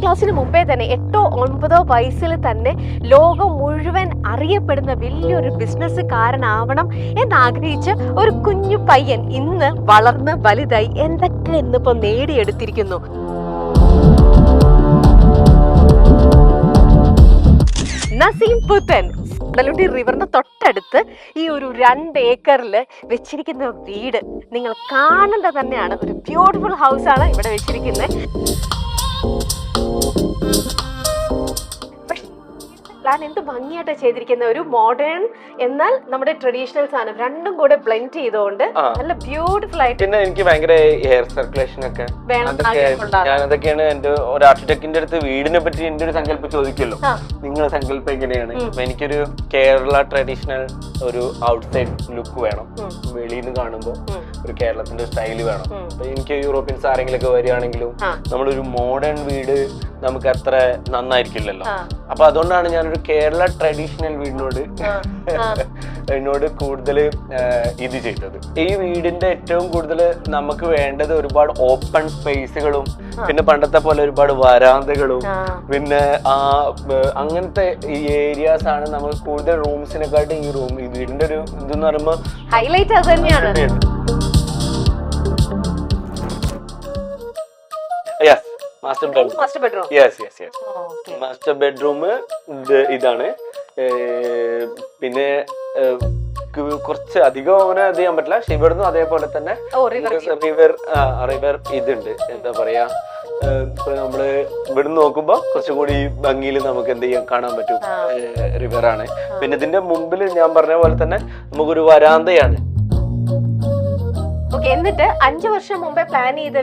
ക്ലാസ്സിന് മുമ്പേ തന്നെ 8ഓ 9ഓ വയസ്സിൽ തന്നെ ലോകം മുഴുവൻ അറിയപ്പെടുന്ന വലിയൊരു ബിസിനസ്സുകാരനാവണം എന്നാഗ്രഹിച്ച് ഒരു കുഞ്ഞു പയ്യൻ ഇന്ന് വളർന്ന് വലുതായി എന്തൊക്കെ ഇന്നിപ്പോ നേടിയെടുത്തിരിക്കുന്നു. നസീം പുത്തൻ കടലുണ്ടി റിവറിന് തൊട്ടടുത്ത് ഈ ഒരു 2 ഏക്കറിൽ വെച്ചിരിക്കുന്ന വീട് നിങ്ങൾ കാണേണ്ടത് തന്നെയാണ്. ഒരു ബ്യൂട്ടിഫുൾ ഹൗസ് ആണ് ഇവിടെ വെച്ചിരിക്കുന്നത്. പ്ലാൻ എന്ത് ഭംഗിയായിട്ട് ചെയ്തിരിക്കുന്ന ഒരു മോഡേൺ എന്നാൽ നമ്മുടെ ട്രഡീഷണൽ സാധനം രണ്ടും കൂടെ ബ്ലെൻഡ് ചെയ്തുകൊണ്ട് നല്ല ബ്യൂട്ടിഫുൾ ആയിട്ട്. പിന്നെ എനിക്ക് ഭയങ്കര എയർ സർക്കുലേഷൻ ഒക്കെ ഞാനതൊക്കെയാണ് എന്റെ ഒരു ആർക്കിടെക്ടിന്റെ അടുത്ത് വീടിനെ പറ്റി എന്റെ ഒരു സങ്കല്പം ചോദിക്കുമല്ലോ, നിങ്ങളുടെ സങ്കല്പം എങ്ങനെയാണ്? അപ്പൊ എനിക്കൊരു കേരള ട്രഡീഷണൽ ഒരു ഔട്ട്സൈഡ് ലുക്ക് വേണം, വെളിയിൽ നിന്ന് കാണുമ്പോൾ ഒരു കേരളത്തിന്റെ സ്റ്റൈല് വേണം. അപ്പൊ എനിക്ക് യൂറോപ്യൻസ് ആരെങ്കിലും ഒക്കെ വരികയാണെങ്കിലും നമ്മളൊരു മോഡേൺ വീട് നമുക്ക് അത്ര നന്നായിരിക്കില്ലല്ലോ. അപ്പൊ അതുകൊണ്ടാണ് ഞാനൊരു കേരള ട്രഡീഷണൽ വീടിനോട് കൂടുതൽ ഇത് ചെയ്തത്. ഈ വീടിന്റെ ഏറ്റവും കൂടുതൽ നമുക്ക് വേണ്ടത് ഒരുപാട് ഓപ്പൺ സ്പേസുകളും പിന്നെ പണ്ടത്തെ പോലെ ഒരുപാട് വരാന്തകളും പിന്നെ അങ്ങനത്തെ ഈ ഏരിയാസ് ആണ് നമുക്ക് കൂടുതൽ റൂംസിനെക്കാട്ടും ഈ വീടിന്റെ ഒരു ഇതെന്ന് പറയുമ്പോ ഹൈലൈറ്റ് അത് തന്നെയാണ്. മാസ്റ്റർ ബെഡ്റൂം ഇതാണ്. പിന്നെ കുറച്ച് അധികം അങ്ങനെ അത് ചെയ്യാൻ പറ്റില്ല. പക്ഷെ ഇവിടുന്ന് അതേപോലെ തന്നെ റിവർ ഇതുണ്ട്, എന്താ പറയാ, ഇപ്പൊ നമ്മള് ഇവിടുന്ന് നോക്കുമ്പോ കുറച്ചുകൂടി ഭംഗിയിൽ നമുക്ക് എന്ത് ചെയ്യാൻ കാണാൻ പറ്റും, റിവറാണ്. പിന്നെ ഇതിന്റെ മുമ്പിൽ ഞാൻ പറഞ്ഞ പോലെ തന്നെ നമുക്കൊരു വരാന്തയാണ്. എന്നിട്ട് 5 വർഷം മുമ്പേ പ്ലാൻ ചെയ്ത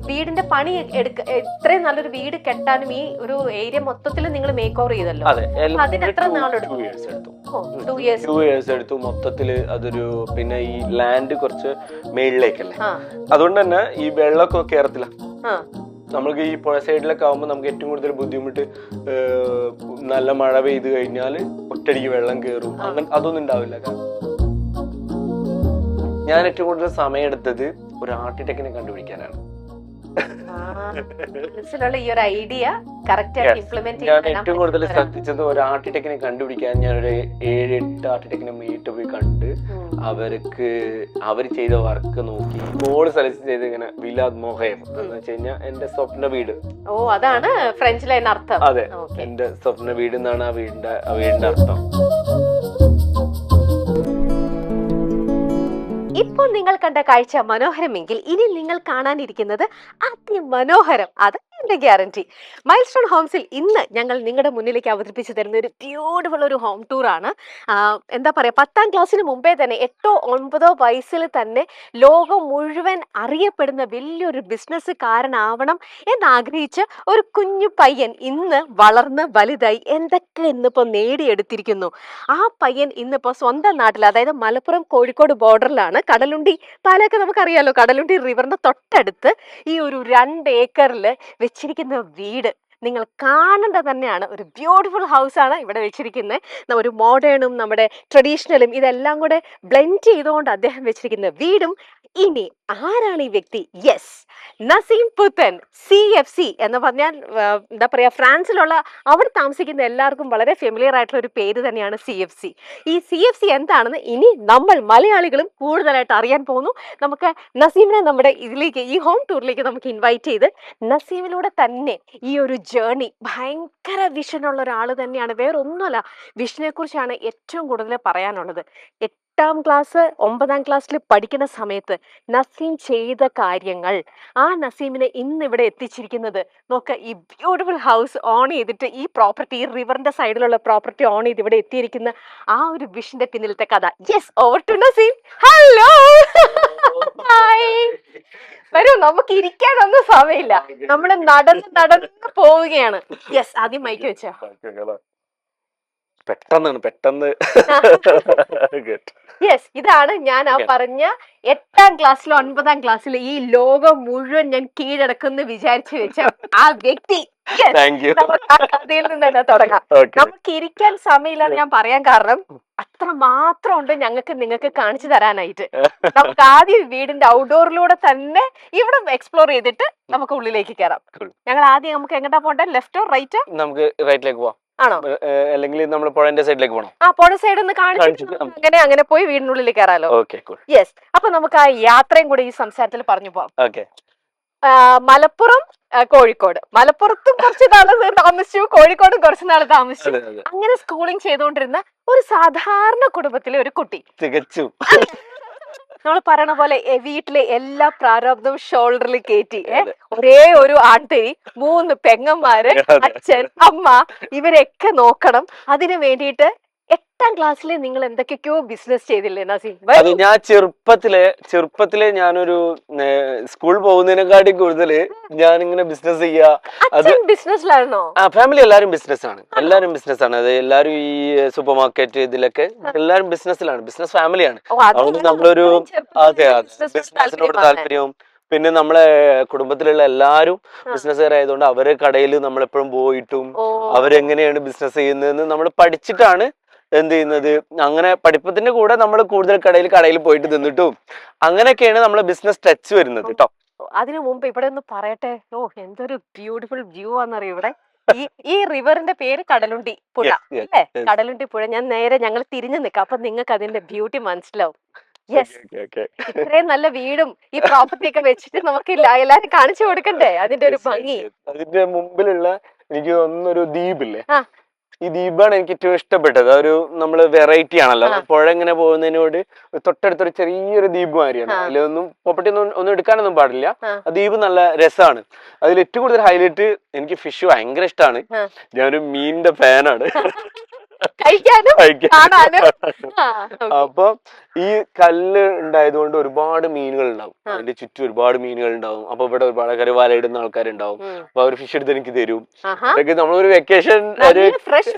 വീടിന്റെ പണി ഇത്രയും നല്ലൊരു വീട് കെട്ടാനും ഈ ഒരു ഏരിയ മൊത്തത്തിൽ നിങ്ങൾ മേക്ക് ഓവർ ചെയ്തല്ലോ. അതിന് എത്ര നാളെടുത്തു? 2 ഇയേഴ്സ് എടുത്തു മൊത്തത്തില്. അതൊരു പിന്നെ ഈ ലാൻഡ് കുറച്ച് മേളിലേക്കല്ലേ, അതുകൊണ്ട് തന്നെ ഈ വെള്ളമൊക്കെ കേറത്തില്ല. നമ്മൾക്ക് ഈ പുഴ സൈഡിലൊക്കെ ആവുമ്പോൾ നമുക്ക് ഏറ്റവും കൂടുതൽ ബുദ്ധിമുട്ട് നല്ല മഴ പെയ്ത് കഴിഞ്ഞാല് ഒറ്റയടിക്ക് വെള്ളം കയറും, അങ്ങനെ അതൊന്നും ഉണ്ടാവില്ല. ഞാൻ ഏറ്റവും കൂടുതൽ സമയം എടുത്തത് ഒരു ആർക്കിടെക്റ്റിനെ കണ്ടുപിടിക്കാനാണ്. ഞാൻ ഏറ്റവും കൂടുതൽ ശ്രദ്ധിച്ചത് ഒരു ആർക്കിടെക്റ്റിനെ കണ്ടുപിടിക്കാൻ. ഞാനൊരു 7-8 ആർക്കിടെക്റ്റിനെ മീറ്റ് പോയി കണ്ട് അവർ ചെയ്ത വർക്ക് നോക്കി മോള് സെലക്ട് ചെയ്ത് ഇങ്ങനെ വിലാദ് മോഹയം എന്ന് വെച്ച് കഴിഞ്ഞാൽ എന്റെ സ്വപ്ന വീട്. അതാണ് ഫ്രഞ്ചിലെ അർത്ഥം. അതെ, എന്റെ സ്വപ്ന വീട് എന്നാണ് ആ വീടിന്റെ അർത്ഥം. ഇപ്പോൾ നിങ്ങൾ കണ്ട കാഴ്ച മനോഹരമെങ്കിൽ ഇനി നിങ്ങൾ കാണാനിരിക്കുന്നത് അതിമനോഹരം. അത് എന്റെ ഗ്യാരണ്ടി. മൈൽസ്റ്റോൺ ഹോംസിൽ ഇന്ന് ഞങ്ങൾ നിങ്ങളുടെ മുന്നിലേക്ക് അവതരിപ്പിച്ചു തരുന്ന ഒരു ബ്യൂട്ടിഫുൾ ഒരു ഹോം ടൂർ ആണ്. എന്താ പറയാ, 10ാം ക്ലാസ്സിന് മുമ്പേ തന്നെ 8ഓ 9ഓ വയസ്സിൽ തന്നെ ലോകം മുഴുവൻ അറിയപ്പെടുന്ന വലിയൊരു ബിസിനസ്സുകാരനാവണം എന്നാഗ്രഹിച്ച് ഒരു കുഞ്ഞു പയ്യൻ ഇന്ന് വളർന്ന് വലുതായി എന്തൊക്കെ ഇന്നിപ്പോ നേടിയെടുത്തിരിക്കുന്നു. ആ പയ്യൻ ഇന്നിപ്പോ സ്വന്തം നാട്ടിൽ, അതായത് മലപ്പുറം കോഴിക്കോട് ബോർഡറിലാണ്, കടലുണ്ടി പാലൊക്കെ നമുക്കറിയാലോ, കടലുണ്ടി റിവറിന് തൊട്ടടുത്ത് ഈ ഒരു 2 ഏക്കറിൽ വെച്ചിരിക്കുന്ന വീട് നിങ്ങൾ കാണേണ്ടത് തന്നെയാണ്. ഒരു ബ്യൂട്ടിഫുൾ ഹൗസ് ആണ് ഇവിടെ വെച്ചിരിക്കുന്നത്. ഒരു മോഡേണും നമ്മുടെ ട്രഡീഷണലും ഇതെല്ലാം കൂടെ ബ്ലെൻഡ് ചെയ്തുകൊണ്ട് അദ്ദേഹം വെച്ചിരിക്കുന്ന വീടും. ഇനി ആരാണ് ഈ വ്യക്തി? യെസ്, നസീം പുത്തൻ. CFC എന്ന് പറഞ്ഞാൽ എന്താ പറയാ, ഫ്രാൻസിലുള്ള അവിടെ താമസിക്കുന്ന എല്ലാവർക്കും വളരെ ഫെമിലിയർ ആയിട്ടുള്ള ഒരു പേര് തന്നെയാണ് CFC. ഈ CFC എന്താണെന്ന് ഇനി നമ്മൾ മലയാളികളും കൂടുതലായിട്ട് അറിയാൻ പോകുന്നു. നമുക്ക് നസീമിനെ നമ്മുടെ ഇതിലേക്ക്, ഈ ഹോം ടൂറിലേക്ക് നമുക്ക് ഇൻവൈറ്റ് ചെയ്ത് നസീമിലൂടെ തന്നെ ഈ ഒരു ജേർണി, ഭയങ്കര വിഷനുള്ള ഒരാൾ തന്നെയാണ്. വേറൊന്നുമല്ല, വിഷനെ കുറിച്ചാണ് ഏറ്റവും കൂടുതൽ പറയാനുള്ളത്. 8ാം ക്ലാസ് 9ാം ക്ലാസ്സിൽ പഠിക്കുന്ന സമയത്ത് നസീം ചെയ്ത കാര്യങ്ങൾ, ആ നസീമിനെ ഇന്ന് ഇവിടെ എത്തിച്ചിരിക്കുന്നത്. നോക്ക്, ഈ ബ്യൂട്ടിഫുൾ ഹൗസ് ഓൺ ചെയ്തിട്ട് ഈ പ്രോപ്പർട്ടി, ഈ റിവറിന്റെ സൈഡിലുള്ള പ്രോപ്പർട്ടി ഓൺ ചെയ്ത് ഇവിടെ എത്തിയിരിക്കുന്ന ആ ഒരു വിഷന്റെ പിന്നിലത്തെ കഥ. Yes, over to Naseem. Hello, hi. വരൂ, നമുക്ക് ഇരിക്കാനൊന്നും സമയമില്ല, നമ്മള് നടന്ന് പോവുകയാണ്. യെസ്, ആദ്യം മൈക്ക് വെച്ചോ. പെട്ടെന്ന് യെസ്, ഇതാണ് ഞാൻ ആ പറഞ്ഞ 8ാം ക്ലാസ്സിലോ 9ാം ക്ലാസ്സിലോ ഈ ലോകം മുഴുവൻ ഞാൻ കീഴടക്കുമെന്ന് വിചാരിച്ചു വെച്ച ആ വ്യക്തി. നമുക്ക് ആ കഥയിൽ നിന്ന് തന്നെ തുടങ്ങാം. നമുക്ക് ഇരിക്കാൻ സമയമില്ലെന്ന് ഞാൻ പറയാൻ കാരണം അത്ര മാത്രം ഉണ്ട് ഞങ്ങൾക്ക് നിങ്ങൾക്ക് കാണിച്ചു തരാനായിട്ട്. നമുക്ക് ആദ്യം വീടിന്റെ ഔട്ട്ഡോറിലൂടെ തന്നെ ഇവിടെ എക്സ്പ്ലോർ ചെയ്തിട്ട് നമുക്ക് ഉള്ളിലേക്ക് കയറാം. ഞങ്ങൾ ആദ്യം നമുക്ക് എങ്ങോട്ടാ പോണ്ടേ? ലെഫ്റ്റോ റൈറ്റോ? നമുക്ക് റൈറ്റിലേക്ക് പോവാം. ആണോ? അല്ലെങ്കിൽ നമ്മൾ പുഴന്റെ സൈഡിലേക്ക് പോകണം. ആ പുഴ സൈഡ് ഒന്ന് കാണിച്ചിട്ട് അങ്ങനെ പോയി വീടിനുള്ളിൽ കയറാലോ. യെസ്. അപ്പൊ നമുക്ക് ആ യാത്രയും കൂടി ഈ സംസാരത്തിൽ പറഞ്ഞു പോവാം. ഓക്കെ. മലപ്പുറം, കോഴിക്കോട്. മലപ്പുറത്തും കുറച്ച് നാള് താമസിച്ചു, കോഴിക്കോടും കുറച്ച് നാള് താമസിച്ചു. അങ്ങനെ സ്കൂളിംഗ് ചെയ്തുകൊണ്ടിരുന്ന ഒരു സാധാരണ കുടുംബത്തിലെ ഒരു കുട്ടി. തികച്ചും നമ്മൾ പറയണ പോലെ വീട്ടിലെ എല്ലാ പ്രാരാബ്ദവും ഷോൾഡറിൽ കയറ്റി ഒരേ ഒരു ആൺതരി, 3 പെങ്ങന്മാര്, അച്ഛൻ, അമ്മ, ഇവരെയൊക്കെ നോക്കണം. അതിനു വേണ്ടിയിട്ട് 8ാം ക്ലാസ്സിൽ നിങ്ങൾ എന്തൊക്കെയോ ബിസിനസ് ചെയ്തില്ലേ നസീം? ഞാൻ ചെറുപ്പത്തിലെ ഞാനൊരു സ്കൂൾ പോകുന്നതിനെക്കാട്ടി കൂടുതൽ ഞാൻ ഇങ്ങനെ ബിസിനസ് ചെയ്യാ. ബിസിനസ്സിലായിരുന്നോ? ഫാമിലി എല്ലാരും ബിസിനസ്സാണ്. അത് എല്ലാരും ഈ സൂപ്പർ മാർക്കറ്റ് ഇതിലൊക്കെ എല്ലാരും ബിസിനസ്സിലാണ്. ബിസിനസ് ഫാമിലിയാണ്. അതുകൊണ്ട് നമ്മളൊരു ബിസിനസിനോട് താല്പര്യവും, പിന്നെ നമ്മളെ കുടുംബത്തിലുള്ള എല്ലാരും ബിസിനസ്സുകാരായതുകൊണ്ട് അവരെ കടയിൽ നമ്മളെപ്പോഴും പോയിട്ടും അവരെങ്ങനെയാണ് ബിസിനസ് ചെയ്യുന്നതെന്ന് നമ്മൾ പഠിച്ചിട്ടാണ് എന്ത് ചെയ്യുന്നത്. അങ്ങനെ പഠിപ്പത്തിന്റെ കൂടെ നമ്മൾ കൂടുതൽ കടയിൽ പോയിട്ട് നിന്നിട്ടും അങ്ങനെയൊക്കെയാണ് നമ്മളെ ബിസിനസ് ടച്ച് വരുന്നത് കേട്ടോ. അതിനു മുമ്പ് ഇവിടെ ഒന്ന് പറയട്ടെ, എന്തൊരു ബ്യൂട്ടിഫുൾ വ്യൂ ആണെന്നറിയോ ഇവിടെ. ഈ റിവറിന്റെ പേര് കടലുണ്ടി പുഴ അല്ലേ? കടലുണ്ടി പുഴ. ഞാൻ നേരെ ഞങ്ങൾ തിരിഞ്ഞു നിൽക്കാം, അപ്പൊ നിങ്ങൾക്ക് അതിന്റെ ബ്യൂട്ടി മനസ്സിലാവും. യെസ്. ഇത്രയും നല്ല വീടും ഈ പ്രോപ്പർട്ടി ഒക്കെ വെച്ചിട്ട് നമുക്ക് എല്ലാരും കാണിച്ചു കൊടുക്കണ്ടേ അതിന്റെ ഒരു ഭംഗി. അതിന്റെ മുമ്പിലുള്ള എനിക്ക് തോന്നുന്നൊരു ദ്വീപില്ലേ, ഈ ദ്വീപാണ് എനിക്ക് ഏറ്റവും ഇഷ്ടപ്പെട്ടത്. ഒരു നമ്മള് വെറൈറ്റി ആണല്ലോ. പുഴ ഇങ്ങനെ പോകുന്നതിനോട് തൊട്ടടുത്തൊരു ചെറിയൊരു ദ്വീപ് മാതിരിയാണ്. അതിലൊന്നും പ്രോപ്പർട്ടി ഒന്നും എടുക്കാനൊന്നും പാടില്ല. ആ ദ്വീപ് നല്ല രസമാണ്. അതിൽ ഏറ്റവും കൂടുതൽ ഹൈലൈറ്റ് എനിക്ക് ഫിഷ് ഭയങ്കര ഇഷ്ടമാണ്. ഞാനൊരു മീനിന്റെ ഫാനാണ്. അപ്പൊ ഈ കല്ല് ഉണ്ടായതുകൊണ്ട് ഒരുപാട് മീനുകൾ ഉണ്ടാവും. അതിന്റെ ചുറ്റും ഒരുപാട് മീനുകൾ ഉണ്ടാവും. അപ്പൊ ഇവിടെ ഒരുപാട് ആൾക്കാർ വലയിടുന്ന ആൾക്കാരുണ്ടാവും. അപ്പൊ അവർ ഫിഷ് എടുത്ത് എനിക്ക് തരും. അതൊക്കെ നമ്മളൊരു വെക്കേഷൻ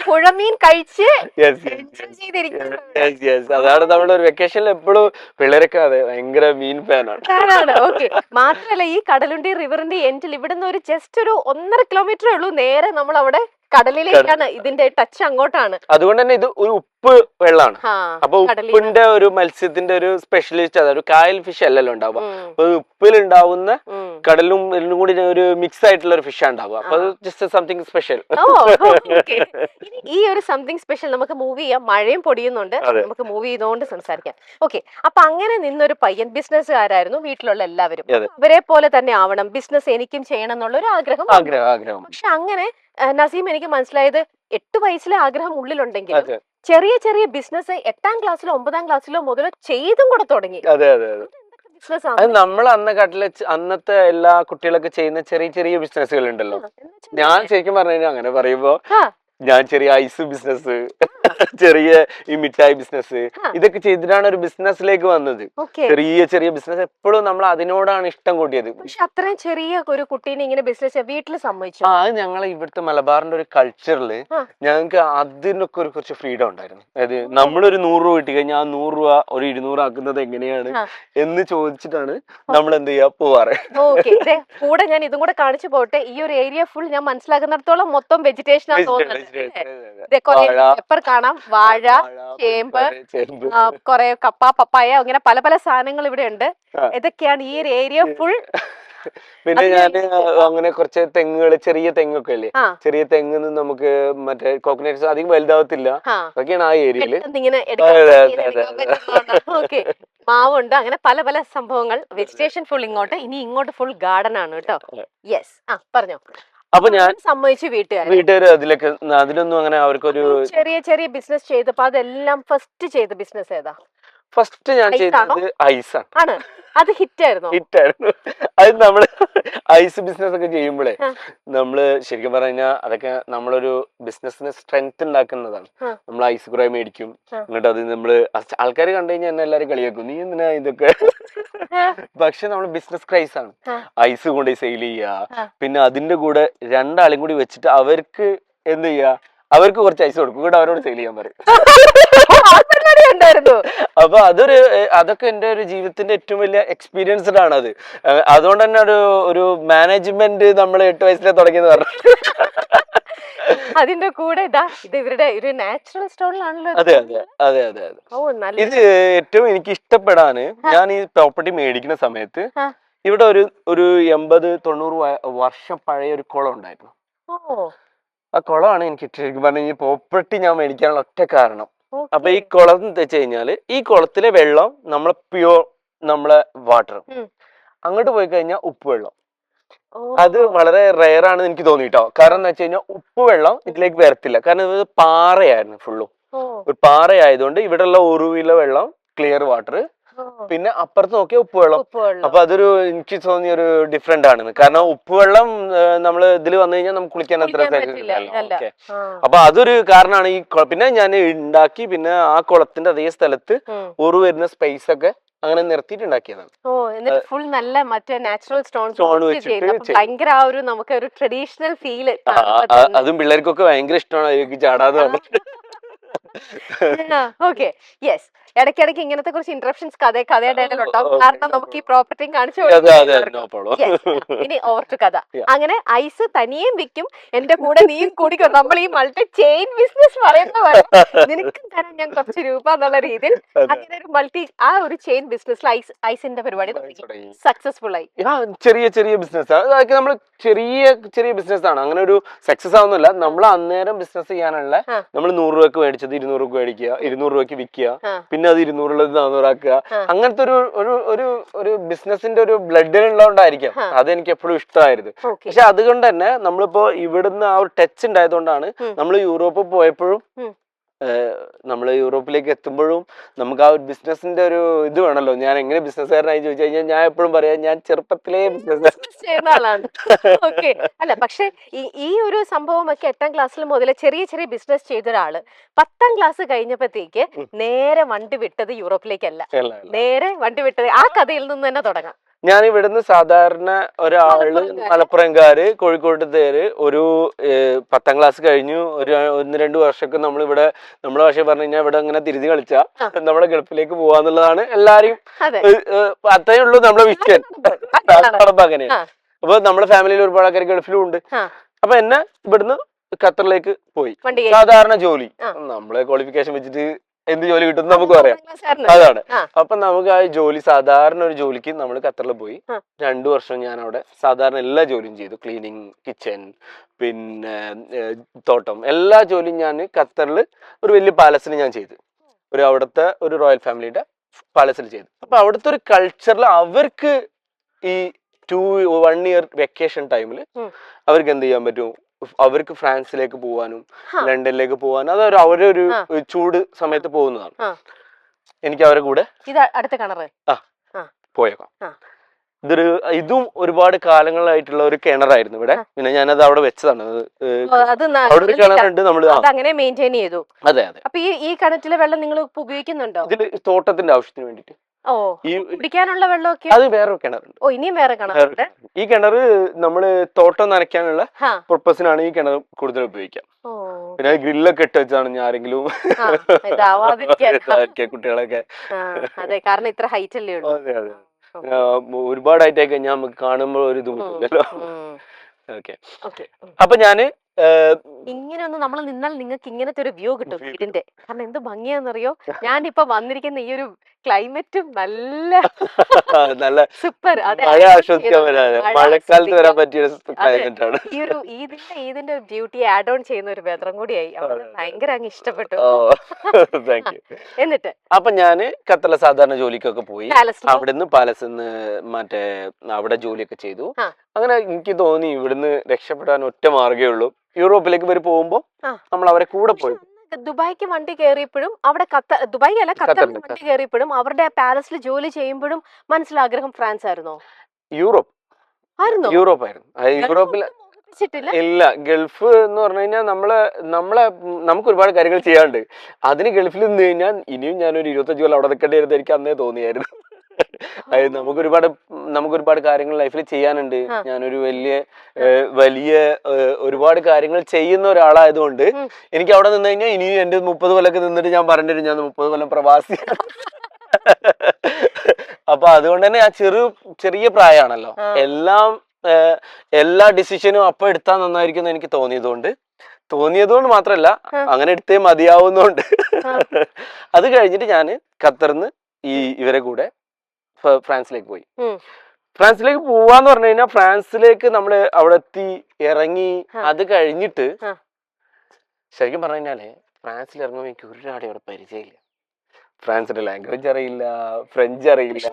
പുഴമീൻ കഴിച്ച് അതാണ് നമ്മുടെ ഒരു വെക്കേഷനിൽ എപ്പോഴും പിള്ളേരൊക്കെ അതെ ഭയങ്കര മീൻ ഫാനാണ്. മാത്രല്ല ഈ കടലുണ്ടി റിവറിന്റെ എൻഡിൽ ഇവിടുന്ന് ഒരു ജസ്റ്റ് ഒരു 1.5 കിലോമീറ്ററേ ഉള്ളൂ നേരെ നമ്മൾ അവിടെ കടലിലേക്കാണ്. ഇതിന്റെ ടച്ച് അങ്ങോട്ടാണ്. അതുകൊണ്ട് തന്നെ ഇത് ഒരു ഉപ്പ് വെള്ളമാണ്. അപ്പൊ ഉപ്പിന്റെ ഒരു മത്സ്യത്തിന്റെ ഒരു സ്പെഷ്യലിസ്റ്റ് അതൊരു കായൽ ഫിഷ് അല്ലല്ലോ ഉണ്ടാവുക. അപ്പൊ ഉപ്പിലുണ്ടാവുന്ന കടലും എല്ലാം കൂടി ഒരു മിക്സ് ആയിട്ടുള്ള ഒരു ഫിഷ് ഉണ്ടാവുക. അപ്പൊ ജസ്റ്റ് സംതിങ് സ്പെഷ്യൽ. ഈ ഒരു സംതിങ് സ്പെഷ്യൽ നമുക്ക് മൂവ് ചെയ്യാം. മഴയും പൊടിയുന്നുണ്ട്, നമുക്ക് മൂവ് ചെയ്തുകൊണ്ട് സംസാരിക്കാം. ഓക്കെ. അപ്പൊ അങ്ങനെ നിന്നൊരു പയ്യൻ ബിസിനസ്സുകാരായിരുന്നു. വീട്ടിലുള്ള എല്ലാവരും അവരെ പോലെ തന്നെ ആവണം, ബിസിനസ് എനിക്കും ചെയ്യണം എന്നുള്ള ഒരു ആഗ്രഹം. പക്ഷെ അങ്ങനെ നസീം എനിക്ക് മനസ്സിലായത് 8 വയസ്സിലെ ആഗ്രഹം ഉള്ളിലുണ്ടെങ്കിൽ ചെറിയ ചെറിയ ബിസിനസ് 8ാം ക്ലാസ്സിലോ 9ാം ക്ലാസ്സിലോ മുതലോ ചെയ്തും കൂടെ തുടങ്ങി. അത് നമ്മൾ അന്നത്തെ എല്ലാ കുട്ടികളൊക്കെ ചെയ്യുന്ന ചെറിയ ചെറിയ ബിസിനസ്സുകൾ ഉണ്ടല്ലോ. ഞാൻ ശരിക്കും പറഞ്ഞു കഴിഞ്ഞാൽ അങ്ങനെ പറയുമ്പോ ഞാൻ ചെറിയ ഐസ് ബിസിനസ്, ചെറിയ ഈ മിഠായി ബിസിനസ്, ഇതൊക്കെ ചെയ്തിട്ടാണ് ഒരു ബിസിനസ്സിലേക്ക് വന്നത്. ചെറിയ ചെറിയ ബിസിനസ് എപ്പോഴും നമ്മൾ അതിനോടാണ് ഇഷ്ടം കൂട്ടിയത്. പക്ഷെ അത്രയും ചെറിയ ഒരു കുട്ടീനെ ഇങ്ങനെ ബിസിനസ് വീട്ടിൽ സമ്മതിച്ചു? അത് ഞങ്ങളെ ഇവിടുത്തെ മലബാറിന്റെ ഒരു കൾച്ചറില് ഞങ്ങൾക്ക് അതിനൊക്കെ ഒരു കുറച്ച് ഫ്രീഡം ഉണ്ടായിരുന്നു. അതായത് നമ്മളൊരു 100 രൂപ കിട്ടി കഴിഞ്ഞാൽ ആ 100 രൂപ ഒരു 200 ആക്കുന്നത് എങ്ങനെയാണ് എന്ന് ചോദിച്ചിട്ടാണ് നമ്മൾ എന്ത് ചെയ്യാ പോവാറ്. കൂടെ ഞാൻ ഇതും കൂടെ കാണിച്ചു പോട്ടെ. ഈ ഒരു ഏരിയ ഫുൾ ഞാൻ മനസ്സിലാക്കുന്നിടത്തോളം മൊത്തം വെജിറ്റേഷൻ ആണ് തോന്നുന്നത്. പെപ്പർ കാണാം, വാഴ, ചേമ്പ്, കൊറേ കപ്പ, പപ്പായ, അങ്ങനെ പല പല സാധനങ്ങൾ ഇവിടെ ഉണ്ട്. ഇതൊക്കെയാണ് ഈ ഒരു ഏരിയ ഫുൾ. പിന്നെ ഞാൻ അങ്ങനെ കുറച്ച് തെങ്ങുകൾ, ചെറിയ തെങ്ങൊക്കെ അല്ലേ, ചെറിയ തെങ്ങിൽ നിന്ന് നമുക്ക് മറ്റേ കോക്കനട്ട്സ് അധികം വലുതാവത്തില്ല. അതൊക്കെയാണ് ആ ഏരിയയില്. മാവുണ്ട്, അങ്ങനെ പല പല സംഭവങ്ങൾ. വെജിറ്റേഷൻ ഫുൾ ഇങ്ങോട്ട്. ഇനി ഇങ്ങോട്ട് ഫുൾ ഗാർഡൻ ആണ് കേട്ടോ. യെസ്. പറഞ്ഞോ. അപ്പൊ ഞാൻ സമ്മതിച്ചു വീട്ടുകാർ അതിലൊക്കെ അതിലൊന്നും അങ്ങനെ അവർക്കൊരു ചെറിയ ചെറിയ ബിസിനസ് ചെയ്തപ്പോ അതെല്ലാം ഫസ്റ്റ് ചെയ്ത ബിസിനസ് ഏതാ? ഫസ്റ്റ് ഞാൻ ചെയ്തത് ഐസാണ്. അത് ഹിറ്റായിരുന്നു. അത് നമ്മള് ഐസ് ബിസിനസ് ഒക്കെ ചെയ്യുമ്പോഴേ നമ്മള് ശരിക്കും പറഞ്ഞാൽ അതൊക്കെ നമ്മളൊരു ബിസിനസിന് സ്ട്രെങ്ത് ഉണ്ടാക്കുന്നതാണ്. നമ്മൾ ഐസ് കുറെ മേടിക്കും, എന്നിട്ട് അത് നമ്മള് ആൾക്കാർ കണ്ടു കഴിഞ്ഞാൽ എന്നെ എല്ലാരും കളിയാക്കും, നീ എന്തിനാ ഇതൊക്കെ. പക്ഷെ നമ്മള് ബിസിനസ് ക്രൈസ് ആണ്. ഐസ് കൊണ്ട് സെയിൽ ചെയ്യാ, പിന്നെ അതിന്റെ കൂടെ 2 ആളും കൂടി വെച്ചിട്ട് അവർക്ക് എന്ത് ചെയ്യാ, അവർക്ക് കുറച്ച് ഐസ് കൊടുക്കും, കൂടെ അവരോട് സെയിൽ ചെയ്യാൻ പറയും. അപ്പൊ അതൊക്കെ എന്റെ ഒരു ജീവിതത്തിന്റെ ഏറ്റവും വലിയ എക്സ്പീരിയൻസ്ഡ് ആണ് അത്. അതുകൊണ്ട് തന്നെ ഒരു മാനേജ്മെന്റ് നമ്മൾ 8 വയസ്സിലെ തുടങ്ങിയെന്ന് പറഞ്ഞു. അതിന്റെ കൂടെ ഇതാ ഇത് ഇവരുടെ ഒരു നാച്ചുറൽ സ്റ്റോണിലാണല്ലോ. അതെ അതെ അതെ അതെ അതെ. ഓ നല്ല. ഇത് ഏറ്റവും എനിക്ക് ഇഷ്ടപ്പെടാന് ഞാൻ ഈ പ്രോപ്പർട്ടി മേടിക്കുന്ന സമയത്ത് ആ. ഇവിടെ ഒരു 80-90 വർഷം പഴയ ഒരു കുളം ഉണ്ടായിരുന്നു. ഓ. ആ കുളമാണ് എനിക്ക് ശരിക്കും പറഞ്ഞ ഈ പ്രോപ്പർട്ടി ഞാൻ മേടിക്കാനുള്ള ഒറ്റ കാരണം. അപ്പൊ ഓക്കേ. ഈ കുളം എന്ന് വെച്ച് കഴിഞ്ഞാല് ഈ കുളത്തിലെ വെള്ളം നമ്മളെ പ്യൂർ നമ്മളെ വാട്ടർ, അങ്ങോട്ട് പോയി കഴിഞ്ഞാൽ ഉപ്പ് വെള്ളം. അത് വളരെ റെയർ ആണെന്ന് എനിക്ക് തോന്നിട്ടോ. കാരണം എന്താ വെച്ച് കഴിഞ്ഞാൽ ഉപ്പ് വെള്ളം ഇതിലേക്ക് വരത്തില്ല. കാരണം ഇത് പാറയായിരുന്നു ഫുള്ളും. ഒരു പാറയായതുകൊണ്ട് ഇവിടെയുള്ള ഉറവിലെ വെള്ളം ക്ലിയർ വാട്ടർ, പിന്നെ അപ്പുറത്ത് നോക്കിയ ഉപ്പ് വെള്ളം. അപ്പൊ അതൊരു എനിക്ക് തോന്നിയ ഒരു ഡിഫറെന്റ് ആണ്. കാരണം ഉപ്പ് വെള്ളം നമ്മള് ഇതിൽ വന്നു കഴിഞ്ഞാൽ നമുക്ക് കുളിക്കാൻ അത്ര ഓക്കെ. അപ്പൊ അതൊരു കാരണമാണ് ഈ പിന്നെ ഞാൻ ഉണ്ടാക്കി. പിന്നെ ആ കുളത്തിന്റെ അതേ സ്ഥലത്ത് ഉറു വരുന്ന സ്പേസ് ഒക്കെ അങ്ങനെ നിർത്തിയിട്ടുണ്ടാക്കിയതാണ്. ഫുൾ നല്ല മറ്റേ നാച്ചുറൽ സ്റ്റോൺ വെച്ചിട്ട് ഭയങ്കര ആ ഒരു നമുക്ക് ഒരു ട്രഡീഷണൽ ഫീല്. അതും പിള്ളേർക്കൊക്കെ ഭയങ്കര ഇഷ്ടമാണ് ചാടാന്ന് പറഞ്ഞിട്ട്. Okay, yes. ഇടയ്ക്കിടയ്ക്ക് ഇങ്ങനത്തെ കുറച്ച് ഇന്ററപ്ഷൻസ് കഥയുടെ ഉണ്ടാവും. കാരണം നമുക്ക് ഈ പ്രോപ്പർട്ടി കാണിച്ചു. ഇനി ഓവർ ടു കഥ. അങ്ങനെ ഐസ് തനിയും വിൽക്കും, എന്റെ കൂടെ നീയും കൂടിക്കോ. നമ്മൾ ഈ മൾട്ടി ചെയിൻ ബിസിനസ് പറയുന്നവരെ നിനക്കും തരാം ഞാൻ കുറച്ച് രൂപ എന്നുള്ള രീതിയിൽ അങ്ങനെ ഒരു ആ ഒരു ചെയിൻ ബിസിനസ്സിൽ ഐസിന്റെ പരിപാടി സക്സസ്ഫുൾ ആയി. ചെറിയ ചെറിയ ബിസിനസ്, അതൊക്കെ നമ്മൾ ചെറിയ ചെറിയ ബിസിനസ് ആണ്. അങ്ങനെ ഒരു സക്സസ് ആവുന്നില്ല. നമ്മൾ അന്നേരം ബിസിനസ് ചെയ്യാനുള്ള നമ്മൾ 100 രൂപക്ക് മേടിച്ചത് 200 രൂപക്ക് മേടിക്കുക, 200 രൂപയ്ക്ക് വിൽക്കുക, പിന്നെ അത് 200 400 ആക്കുക. അങ്ങനത്തെ ഒരു ബിസിനസിന്റെ ഒരു ബ്ലഡിലുള്ളതുകൊണ്ടായിരിക്കാം അതെനിക്ക് എപ്പോഴും ഇഷ്ടമായിരുന്നു. പക്ഷെ അതുകൊണ്ട് തന്നെ നമ്മളിപ്പോ ഇവിടുന്ന് ആ ഒരു ടച്ച് ഉണ്ടായതുകൊണ്ടാണ് നമ്മൾ യൂറോപ്പ് പോയപ്പോഴും നമ്മൾ യൂറോപ്പിലേക്ക് എത്തുമ്പോഴും നമുക്ക് ആ ഒരു ബിസിനസിന്റെ ഒരു ഇത് വേണമല്ലോ. ഞാൻ എങ്ങനെ ബിസിനസ്സുകാരനായി ചോദിച്ചു കഴിഞ്ഞാൽ ഞാൻ എപ്പോഴും പറയാം ഞാൻ ചെറുപ്പത്തിലേ ബിസിനസ് ചെയ്യുന്ന ആളാണ്. ഓക്കെ. അല്ല, പക്ഷെ ഈ ഒരു സംഭവമൊക്കെ 8ാം ക്ലാസ്സിൽ മുതലേ ചെറിയ ചെറിയ ബിസിനസ് ചെയ്ത ഒരാള് 10ാം ക്ലാസ് കഴിഞ്ഞപ്പോഴത്തേക്ക് നേരെ വണ്ടി വിട്ടത് യൂറോപ്പിലേക്കല്ല, നേരെ വണ്ടി വിട്ടത് ആ കഥയിൽ നിന്ന് തന്നെ തുടങ്ങാം. ഞാൻ ഇവിടുന്ന് സാധാരണ ഒരാള് മലപ്പുറംകാര് കോഴിക്കോട്ടത്തേര് ഒരു 10ാം ക്ലാസ് കഴിഞ്ഞു ഒരു 1-2 വർഷമൊക്കെ നമ്മളിവിടെ നമ്മുടെ ഭാഷ പറഞ്ഞു കഴിഞ്ഞാൽ ഇവിടെ അങ്ങനെ തിരിഞ്ഞു കളിച്ചാ നമ്മുടെ ഗൾഫിലേക്ക് പോവാന്നുള്ളതാണ് എല്ലാരെയും. അത്രേ ഉള്ളൂ നമ്മുടെ വിഷൻ. അങ്ങനെയാണ്. അപ്പൊ നമ്മുടെ ഫാമിലിയിൽ ഒരുപാട് ആൾക്കാർ ഗൾഫിലും ഉണ്ട്. അപ്പൊ എന്നെ ഇവിടുന്ന് ഖത്തറിലേക്ക് പോയി. സാധാരണ ജോലി, നമ്മളെ ക്വാളിഫിക്കേഷൻ വെച്ചിട്ട് എന്ത് ജോലി കിട്ടും നമുക്ക് പറയാം. അതാണ്. അപ്പൊ നമുക്ക് ആ ജോലി, സാധാരണ ഒരു ജോലിക്ക് നമ്മൾ ഖത്തറിൽ പോയി 2 വർഷം ഞാൻ അവിടെ സാധാരണ എല്ലാ ജോലിയും ചെയ്തു. ക്ലീനിങ്, കിച്ചൺ, പിന്നെ തോട്ടം, എല്ലാ ജോലിയും ഞാൻ ഖത്തറിൽ ഒരു വലിയ പാലസിൽ ഞാൻ ചെയ്തു. അവിടുത്തെ ഒരു റോയൽ ഫാമിലിയുടെ പാലസിൽ ചെയ്തു. അപ്പൊ അവിടുത്തെ ഒരു കൾച്ചറിൽ അവർക്ക് ഈ 1 ഇയർ വെക്കേഷൻ ടൈമിൽ അവർക്ക് എന്ത് ചെയ്യാൻ പറ്റും, അവർക്ക് ഫ്രാൻസിലേക്ക് പോവാനും ലണ്ടനിലേക്ക് പോവാനും അത് അവരുടെ ഒരു ചൂട് സമയത്ത് പോകുന്നതാണ്. എനിക്ക് അവരെ കൂടെ പോയേക്കാം. ഇതും ഒരുപാട് കാലങ്ങളായിട്ടുള്ള ഒരു കിണറായിരുന്നു ഇവിടെ. പിന്നെ ഞാനത് അവിടെ വെച്ചതാണ്. അവിടെ ഒരു കിണറുണ്ട്, നമ്മൾ അങ്ങനെ മെയിൻറ്റെയിൻ ചെയ്തു. അതെ അതെ. അപ്പൊ ഈ കിണറ്റിലെ വെള്ളം നിങ്ങൾ ഉപയോഗിക്കുന്നുണ്ടോ? ഇതിൽ തോട്ടത്തിന്റെ ആവശ്യത്തിന് വേണ്ടിട്ട് കുടിക്കാനുള്ള വെള്ളമൊക്കെ അത് വേറെ കിണറുണ്ട്. ഇനിയും വേറെ കിണറുണ്ട്. ഈ കിണറ് നമ്മള് തോട്ടം നനയ്ക്കാനുള്ള പർപ്പസിനാണ് ഈ കിണർ കൂടുതൽ ഉപയോഗിക്കാം. പിന്നെ ഗ്രില്ലൊക്കെ ഇട്ട് വെച്ചാണ് ആരെങ്കിലും കുട്ടികളൊക്കെ. അതെ, കാരണം ഇത്ര ഹൈറ്റ് അല്ലേ ഉള്ളൂ. അതെ അതെ. ഒരുപാട് ഹൈറ്റ് ആയി കഴിഞ്ഞാൽ നമുക്ക് കാണുമ്പോൾ ഒരു ഇതുമില്ലല്ലോ. ഓക്കെ. അപ്പൊ ഞാന് ഇങ്ങനെ ഒന്ന് നമ്മൾ നിന്നാൽ നിങ്ങൾക്ക് ഇങ്ങനത്തെ ഒരു വ്യൂ കിട്ടും വീടിന്റെ. കാരണം എന്ത് ഭംഗിയാന്നറിയോ, ഞാനിപ്പോ വന്നിരിക്കുന്ന ഈ ഒരു ക്ലൈമറ്റും നല്ല നല്ല സൂപ്പർ. മഴക്കാലത്ത് വരാൻ പറ്റിയ ക്ലൈമറ്റ് ആണ്. ഇതിന്റെ ബ്യൂട്ടി ആഡ് ഓൺ ചെയ്യുന്ന ഒരു വെതറും കൂടിയായി. ഭയങ്കര അങ്ങ് ഇഷ്ടപ്പെട്ടു. എന്നിട്ട് അപ്പൊ ഞാന് ഖത്തറിലെ സാധാരണ ജോലിക്കൊക്കെ പോയി. അവിടുന്ന് പാലസിന്ന് മറ്റേ അവിടെ ജോലിയൊക്കെ ചെയ്തു. അങ്ങനെ എനിക്ക് തോന്നി ഇവിടുന്ന് രക്ഷപ്പെടാൻ ഒറ്റ മാർഗേ ഉള്ളൂ, യൂറോപ്പിലേക്ക് വരെ പോകുമ്പോ നമ്മൾ അവരെ കൂടെ പോയി. ദുബായിക്ക് വണ്ടി കയറിയപ്പോഴും അവിടെ ദുബായ് അല്ല ഖത്തറിൽ വണ്ടി കയറിയപ്പോഴും അവരുടെ പാലസിൽ ജോലി ചെയ്യുമ്പോഴും മനസ്സിലാഗ്രഹം ഫ്രാൻസ് ആയിരുന്നോ? യൂറോപ്പ് ആയിരുന്നു. യൂറോപ്പിൽ ഇല്ല. ഗൾഫ് എന്ന് പറഞ്ഞു കഴിഞ്ഞാൽ നമുക്ക് ഒരുപാട് കാര്യങ്ങൾ ചെയ്യാണ്ട്. അതിന് ഗൾഫിൽ നിന്ന് കഴിഞ്ഞാൽ ഇനിയും ഞാനൊരു 25 കൊല്ലം അവിടെ നിൽക്കേണ്ടി എനിക്ക് അന്നേ തോന്നിയായിരുന്നു. നമുക്ക് ഒരുപാട് കാര്യങ്ങൾ ലൈഫിൽ ചെയ്യാനുണ്ട്. ഞാനൊരു വലിയ ഒരുപാട് കാര്യങ്ങൾ ചെയ്യുന്ന ഒരാളായതുകൊണ്ട് എനിക്ക് അവിടെ നിന്ന് കഴിഞ്ഞാൽ ഇനി എന്റെ 30 കൊല്ലൊക്കെ നിന്നിട്ട് ഞാൻ പറഞ്ഞിട്ട് ഞാൻ 30 കൊല്ലം പ്രവാസി. അപ്പൊ അതുകൊണ്ട് തന്നെ ആ ചെറിയ പ്രായമാണല്ലോ, എല്ലാ ഡിസിഷനും അപ്പൊ എടുത്താൽ നന്നായിരിക്കും എന്ന് എനിക്ക് തോന്നിയതുകൊണ്ട് തോന്നിയതുകൊണ്ട് മാത്രല്ല അങ്ങനെ എടുത്തേ മതിയാവുന്നോണ്ട്. അത് കഴിഞ്ഞിട്ട് ഞാന് ഖത്തറിന്ന് ഇവരെ കൂടെ ഫ്രാൻസിലേക്ക് പോയി. ഫ്രാൻസിലേക്ക് പോവാന്ന് പറഞ്ഞു കഴിഞ്ഞാൽ ഫ്രാൻസിലേക്ക് നമ്മള് അവിടെ എത്തി ഇറങ്ങി. അത് കഴിഞ്ഞിട്ട് ശരിക്കും പറഞ്ഞു കഴിഞ്ഞാല് ഫ്രാൻസിൽ ഇറങ്ങുമ്പോൾ എനിക്ക് ഒരാളെ അവിടെ പരിചയമില്ല. ഫ്രാൻസിന്റെ ലാംഗ്വേജ് അറിയില്ല, ഫ്രഞ്ച് അറിയില്ല.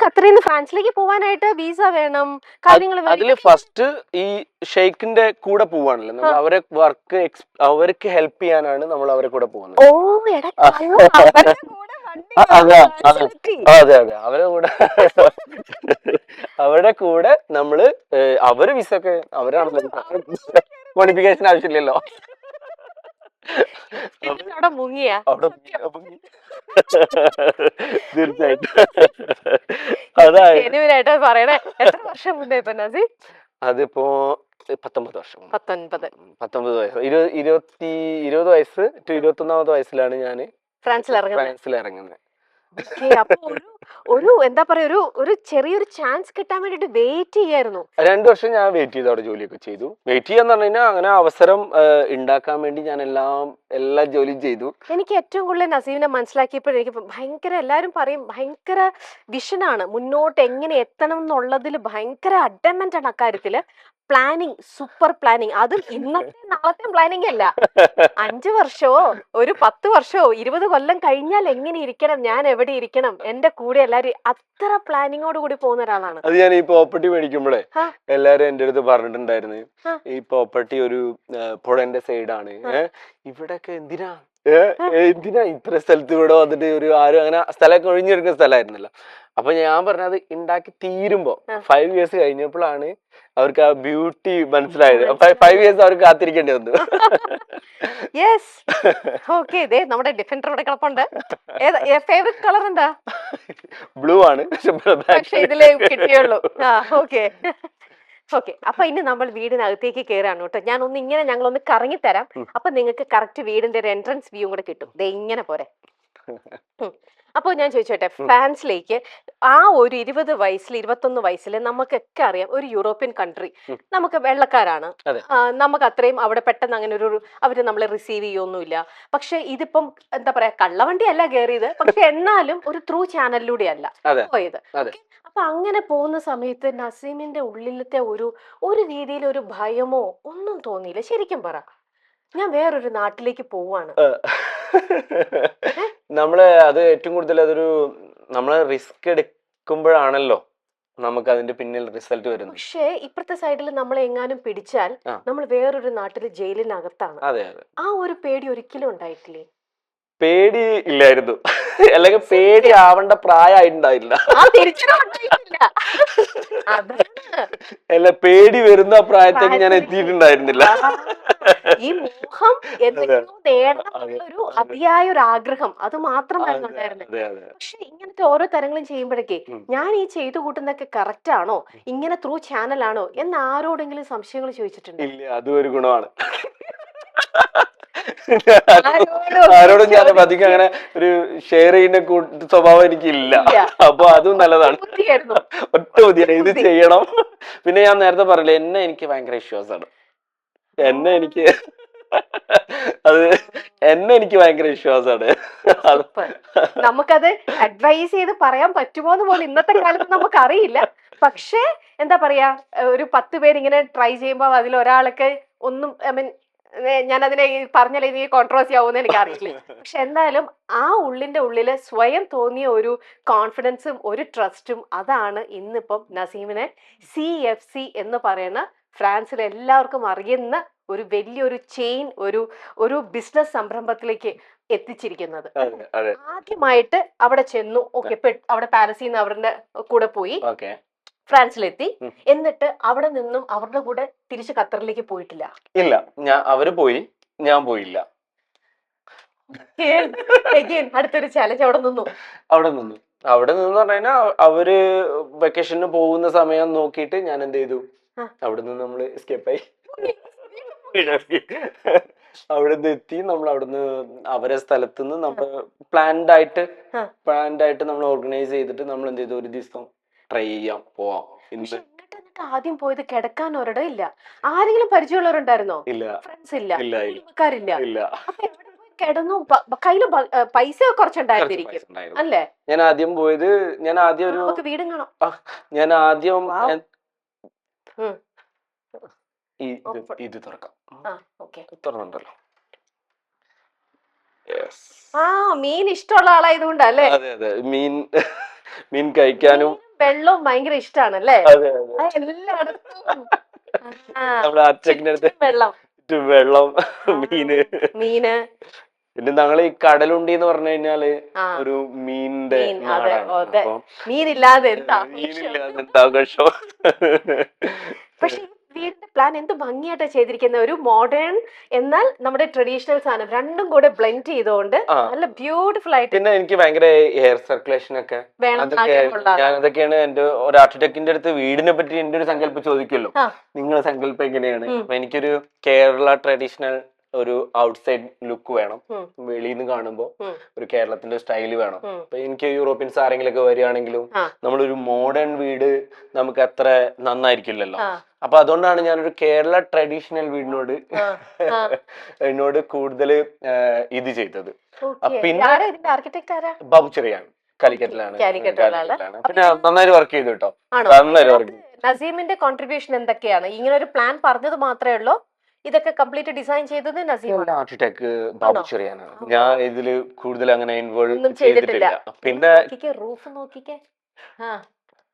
ഖത്തറിന്ന് ഫ്രാൻസിലേക്ക് പോവാനായിട്ട് വിസ വേണം, കാര്യങ്ങൾ. അതില് ഫസ്റ്റ് ഈ ഷെയ്ഖിന്റെ കൂടെ പോവാണല്ലോ നമ്മൾ, അവരെ വർക്ക് അവർക്ക് ഹെൽപ്പ് ചെയ്യാനാണ് നമ്മൾ അവരെ കൂടെ പോകുന്നത്. അതെ അതെ, അവരുടെ കൂടെ നമ്മള് അവര് വിസ ഒക്കെ അവരാണല്ലോ, ക്വാളിഫിക്കേഷൻ ആവശ്യമില്ലല്ലോ. അവിടെ മുങ്ങിയ തീർച്ചയായിട്ടും. അതായത് പറയണേ, എത്ര വർഷം മുന്നേ ഇപ്പൊ നസീം? അതിപ്പോ 19 വർഷം. 19 വയസ്സ്, 20 വയസ്സ് ടു 21ാമത്തെ വയസ്സിലാണ് ഞാൻ ഫ്രാൻസിൽ ഇറങ്ങുന്നത്. അപ്പൊ ഒരു എന്താ പറയാ, ഒരു ചെറിയൊരു ചാൻസ് കിട്ടാൻ വേണ്ടിട്ട് വെയിറ്റ് ചെയ്യായിരുന്നു. 2 വർഷം ഞാൻ വെയിറ്റ് ചെയ്തു, അവിടെ ജോലിയൊക്കെ ചെയ്തു. വെയിറ്റ് ചെയ്യാന്ന് പറഞ്ഞു കഴിഞ്ഞാൽ അങ്ങനെ അവസരം ഉണ്ടാക്കാൻ വേണ്ടി ഞാൻ എല്ലാ ജോലിയും ചെയ്തു. എനിക്ക് ഏറ്റവും കൂടുതൽ നസീമിനെ മനസ്സിലാക്കിയപ്പോഴും എനിക്ക് ഭയങ്കര, എല്ലാരും പറയും ഭയങ്കര വിഷനാണ്, മുന്നോട്ട് എങ്ങനെ എത്തണം എന്നുള്ളതിൽ ഭയങ്കര അഡമന്റ് ആണ് അക്കാര്യത്തില്. Planning, super planning. അതും ഇന്നത്തെ നാളത്തെ പ്ലാനിങ് അല്ല, 5 വർഷമോ ഒരു 10 വർഷമോ 20 കൊല്ലം കഴിഞ്ഞാൽ എങ്ങനെ ഇരിക്കണം, ഞാൻ എവിടെ ഇരിക്കണം, എന്റെ കൂടെ എല്ലാരും, അത്ര പ്ലാനിങ്ങോട് കൂടി പോകുന്ന ഒരാളാണ്. അത് ഞാൻ ഈ പ്രോപ്പർട്ടി മേടിക്കുമ്പോഴേ എല്ലാരും എന്റെ അടുത്ത് പറഞ്ഞിട്ടുണ്ടായിരുന്നു, ഈ പ്രോപ്പർട്ടി ഒരു പുഴന്റെ സൈഡാണ്, ഇവിടൊക്കെ എന്തിനാ ഇത്ര സ്ഥലത്ത് ഇവിടെ വന്നിട്ട് ഒരു ആരും അങ്ങനെ സ്ഥലമൊക്കെ ഒഴിഞ്ഞെടുക്കുന്ന സ്ഥലമായിരുന്നല്ലോ. അപ്പൊ ഞാൻ പറഞ്ഞത് ഉണ്ടാക്കി തീരുമ്പോ 5 years കഴിഞ്ഞപ്പോഴാണ് അവർക്ക് ആ ബ്യൂട്ടി മനസ്സിലായത്. 5 years അവർക്ക് കാത്തിരിക്കേണ്ടി വന്നു. നമ്മുടെ ഡിഫൻഡർ ഇവിടെ കിടപ്പുണ്ട്. ഫേവറേറ്റ് കളർ എന്താ? ബ്ലൂ ആണ്, പക്ഷെ ഇതിലേ കിട്ടിയുള്ളൂ. ഓക്കെ, അപ്പൊ ഇനി നമ്മൾ വീടിനകത്തേക്ക് കയറാണ് കേട്ടോ. ഞങ്ങളൊന്ന് കറങ്ങി തരാം, അപ്പൊ നിങ്ങൾക്ക് കറക്റ്റ് വീടിന്റെ ഒരു എൻട്രൻസ് വ്യൂ കൂടെ കിട്ടും. ദേ ഇങ്ങനെ പോരെ. അപ്പോൾ ഞാൻ ചോദിച്ചോട്ടെ, ഫ്രാൻസിലേക്ക് ആ ഒരു 20 വയസ്സിൽ 21 വയസ്സിൽ നമുക്കൊക്കെ അറിയാം, ഒരു യൂറോപ്യൻ കൺട്രി, നമുക്ക് വെള്ളക്കാരാണ്, നമുക്ക് അത്രയും അവിടെ പെട്ടെന്ന് അങ്ങനെ അവര് നമ്മളെ റിസീവ് ചെയ്യൊന്നുമില്ല. പക്ഷെ ഇതിപ്പം എന്താ പറയാ, കള്ളവണ്ടി അല്ല കയറിയത്, പക്ഷെ എന്നാലും ഒരു ത്രൂ ചാനലിലൂടെ അല്ല പോയത്. അപ്പൊ അങ്ങനെ പോകുന്ന സമയത്ത് നസീമിന്റെ ഉള്ളിലത്തെ ഒരു രീതിയിൽ ഒരു ഭയമോ ഒന്നും തോന്നിയില്ല? ശരിക്കും പറ, ഞാൻ വേറൊരു നാട്ടിലേക്ക് പോവാണ്. അത് ഏറ്റവും കൂടുതൽ നമ്മള് റിസ്ക് എടുക്കുമ്പോഴാണല്ലോ നമുക്ക് അതിന്റെ പിന്നിൽ റിസൾട്ട് വരുന്നത്. പക്ഷേ ഇപ്പുറത്തെ സൈഡിൽ നമ്മളെ എങ്ങാനും പിടിച്ചാൽ നമ്മൾ വേറൊരു നാട്ടില് ജയിലിനകത്താണ്. ആ ഒരു പേടി ഒരിക്കലും ഉണ്ടായിട്ടില്ലേ? പേടി ഇല്ലായിരുന്നു, അല്ലെങ്കിൽ പേടി ആവേണ്ട പ്രായമായിട്ടുണ്ടായില്ല. അല്ല, പേടി വരുന്ന പ്രായത്തേക്ക് ഞാൻ എത്തിയിട്ടുണ്ടായിരുന്നില്ല. ഈ മോഹം എന്തെങ്കിലും നേടണം ഒരു അതിയായ ഒരു ആഗ്രഹം, അത് മാത്രമായിരുന്നു ഉണ്ടായിരുന്നത്. പക്ഷെ ഇങ്ങനത്തെ ഓരോ തരങ്ങളും ചെയ്യുമ്പോഴേക്കേ ഞാൻ ഈ ചെയ്തു കൂട്ടുന്നൊക്കെ കറക്റ്റ് ആണോ, ഇങ്ങനെ ത്രൂ ചാനൽ ആണോ എന്ന് ആരോടെങ്കിലും സംശയങ്ങൾ ചോദിച്ചിട്ടുണ്ട്? ഇല്ല, അതും ഒരു ഗുണമാണ്. ആരോടും ഞാൻ അധികം അങ്ങനെ ഒരു ഷെയർ ചെയ്യുന്ന സ്വഭാവം എനിക്കില്ല. അപ്പൊ അതും നല്ലതാണ്. ഒറ്റ ബുദ്ധിയാണ്, ഇത് ചെയ്യണം. പിന്നെ ഞാൻ നേരത്തെ പറഞ്ഞില്ലേ, എനിക്ക് ഭയങ്കര വിശ്വാസമാണ്. എനിക്ക് ഭയങ്കര വിശ്വാസമാണ്. നമുക്കത് അഡ്വൈസ് ചെയ്ത് പറയാൻ പറ്റുമോ എന്ന് പോലും ഇന്നത്തെ കാലത്ത് നമുക്ക് അറിയില്ല. പക്ഷേ എന്താ പറയാ, ഒരു 10 പേര് ഇങ്ങനെ ട്രൈ ചെയ്യുമ്പോ അതിൽ ഒരാൾക്ക് ഒന്നും, ഞാൻ അതിനെ പറഞ്ഞാൽ ഇനി കോൺട്രോവേഴ്സി ആവുമെന്ന് എനിക്കറിയില്ല. പക്ഷെ എന്തായാലും ആ ഉള്ളിന്റെ ഉള്ളില് സ്വയം തോന്നിയ ഒരു കോൺഫിഡൻസും ഒരു ട്രസ്റ്റും, അതാണ് ഇന്നിപ്പം നസീമിനെ CFC എന്ന് പറയുന്ന ഫ്രാൻസിൽ എല്ലാവർക്കും അറിയുന്ന ഒരു വലിയൊരു ചെയിൻ, ഒരു ബിസിനസ് സംരംഭത്തിലേക്ക് എത്തിച്ചിരിക്കുന്നത്. ആദ്യമായിട്ട് അവിടെ ചെന്നു, അവിടെ പാരീസിൽ നിന്ന് അവരുടെ കൂടെ പോയി ഫ്രാൻസിലെത്തി. എന്നിട്ട് അവിടെ നിന്നും അവരുടെ കൂടെ തിരിച്ച് ഖത്തറിലേക്ക് പോയിട്ടില്ല? ഇല്ല, അവര് പോയി, ഞാൻ പോയില്ല. അടുത്തൊരു ചാലഞ്ച് അവിടെ നിന്നു പറഞ്ഞാൽ അവര് വെക്കേഷന് പോകുന്ന സമയം നോക്കിയിട്ട് ഞാൻ എന്ത് ചെയ്തു, അവിടെ നിന്ന് നമ്മള് എസ്കേപ്പായി. അവിടെ നിന്ന് എത്തി, നമ്മൾ അവിടുന്ന് അവരെ സ്ഥലത്ത് നിന്ന് നമ്മൾ പ്ലാൻഡ് ആയിട്ട് നമ്മൾ ഓർഗനൈസ് ചെയ്തിട്ട് നമ്മൾ എന്ത് ചെയ്തു, ഒരു ദിവസം ട്രൈ ചെയ്യാം, പോവാം. എന്നിട്ട് ആദ്യം പോയത് കിടക്കാൻ ഒരിടം ഇല്ല. ആരെങ്കിലും പരിചയമുള്ളവരുണ്ടായിരുന്നോ? ഇല്ല ഫ്രണ്ട്സ് ഇല്ല, ഇല്ല ഇല്ല കുടുംബക്കാരില്ല. ഇല്ല. അപ്പൊ എവിടെ പോയി കിടന്നു? കയ്യില് പൈസ കുറച്ച് കുറച്ചുണ്ടായിരുന്നിരിക്കും പൈസ ഉണ്ടായിരുന്നു. അല്ലേ? ഞാൻ ആദ്യം പോയത് ഞാൻ ആദ്യം ഒരു നമുക്ക് വീടും കാണാം. ഞാൻ ആദ്യം വാവ്. ഉം. ഇത് തുറക്കാം. ആ ഓക്കെ. തുറന്നുണ്ടല്ലോ. ആ മീൻ ഇഷ്ടമുള്ള ആളായതുകൊണ്ടല്ലേ? അതെ അതെ, മീൻ കഴിക്കാനും വെള്ളവും ഭയങ്കര ഇഷ്ടാണല്ലേ? അതെ അതെ, എല്ലായിടത്തും നമ്മുടെ അച്ഛൻ്റെ അടുത്ത് വെള്ളം, വെള്ളം, മീന്. പിന്നെ ഞങ്ങൾ ഈ കടലുണ്ടി എന്ന് പറഞ്ഞു കഴിഞ്ഞാല് ഒരു മീനിന്റെ നാടാണ്. അപ്പൊ മീനില്ലാതെ എന്താഘോഷം. പക്ഷെ ഈ വീടിന്റെ പ്ലാൻ എന്ത് ഭംഗിയായിട്ടാ ചെയ്തിരിക്കുന്ന. ഒരു മോഡേൺ എന്നാൽ നമ്മുടെ ട്രഡീഷണൽ സാധനം രണ്ടും കൂടെ ബ്ലെൻഡ് ചെയ്തുകൊണ്ട് നല്ല ബ്യൂട്ടിഫുൾ ആയിട്ട്. പിന്നെ എനിക്ക് ഭയങ്കര എയർ സർക്കുലേഷൻ ഒക്കെ അതൊക്കെയാണ് എന്റെ ഒരു ആർക്കിടെക്ടിന്റെ അടുത്ത് വീടിനെ പറ്റി എന്റെ ഒരു സങ്കല്പം ചോദിക്കുമല്ലോ, നിങ്ങളെ സങ്കല്പം എങ്ങനെയാണ്. അപ്പൊ എനിക്കൊരു കേരള ട്രഡീഷണൽ ഒരു ഔട്ട്സൈഡ് ലുക്ക് വേണം. വെളിയിൽ നിന്ന് കാണുമ്പോ ഒരു കേരളത്തിന്റെ സ്റ്റൈല് വേണം. അപ്പൊ എനിക്ക് യൂറോപ്യൻസ് ആരെങ്കിലും ഒക്കെ വരികയാണെങ്കിലും നമ്മളൊരു മോഡേൺ വീട് നമുക്ക് അത്ര നന്നായിരിക്കില്ലല്ലോ. അപ്പൊ അതുകൊണ്ടാണ് ഞാനൊരു കേരള ട്രഡീഷണൽ വീടിനോട് എന്നോട് കൂടുതൽ ഇത് ചെയ്തത്. പിന്നെ ബാബുച്ചെറിയാണ്, കാലിക്കറ്റിലാണ്. പിന്നെ നന്നായിട്ട് വർക്ക് ചെയ്തു കേട്ടോ. നന്നായിട്ട് വർക്ക് ചെയ്തു. നസീമിന്റെ കോൺട്രിബ്യൂഷൻ എന്തൊക്കെയാണ്? ഇങ്ങനെ ഒരു പ്ലാൻ പറഞ്ഞത് മാത്രമേ ഉള്ളൂ? ഇതൊക്കെ കംപ്ലീറ്റ് ഡിസൈൻ ചെയ്തത് നസീമാണ്? ആർക്കിടെക്ട് ബാബുച്ചെറിയാണ്. ഞാൻ ഇതില് കൂടുതൽ അങ്ങനെ ഇൻവോൾവ് ചെയ്തിട്ടില്ല. പിന്നെ റൂഫ് നോക്കിക്കേ.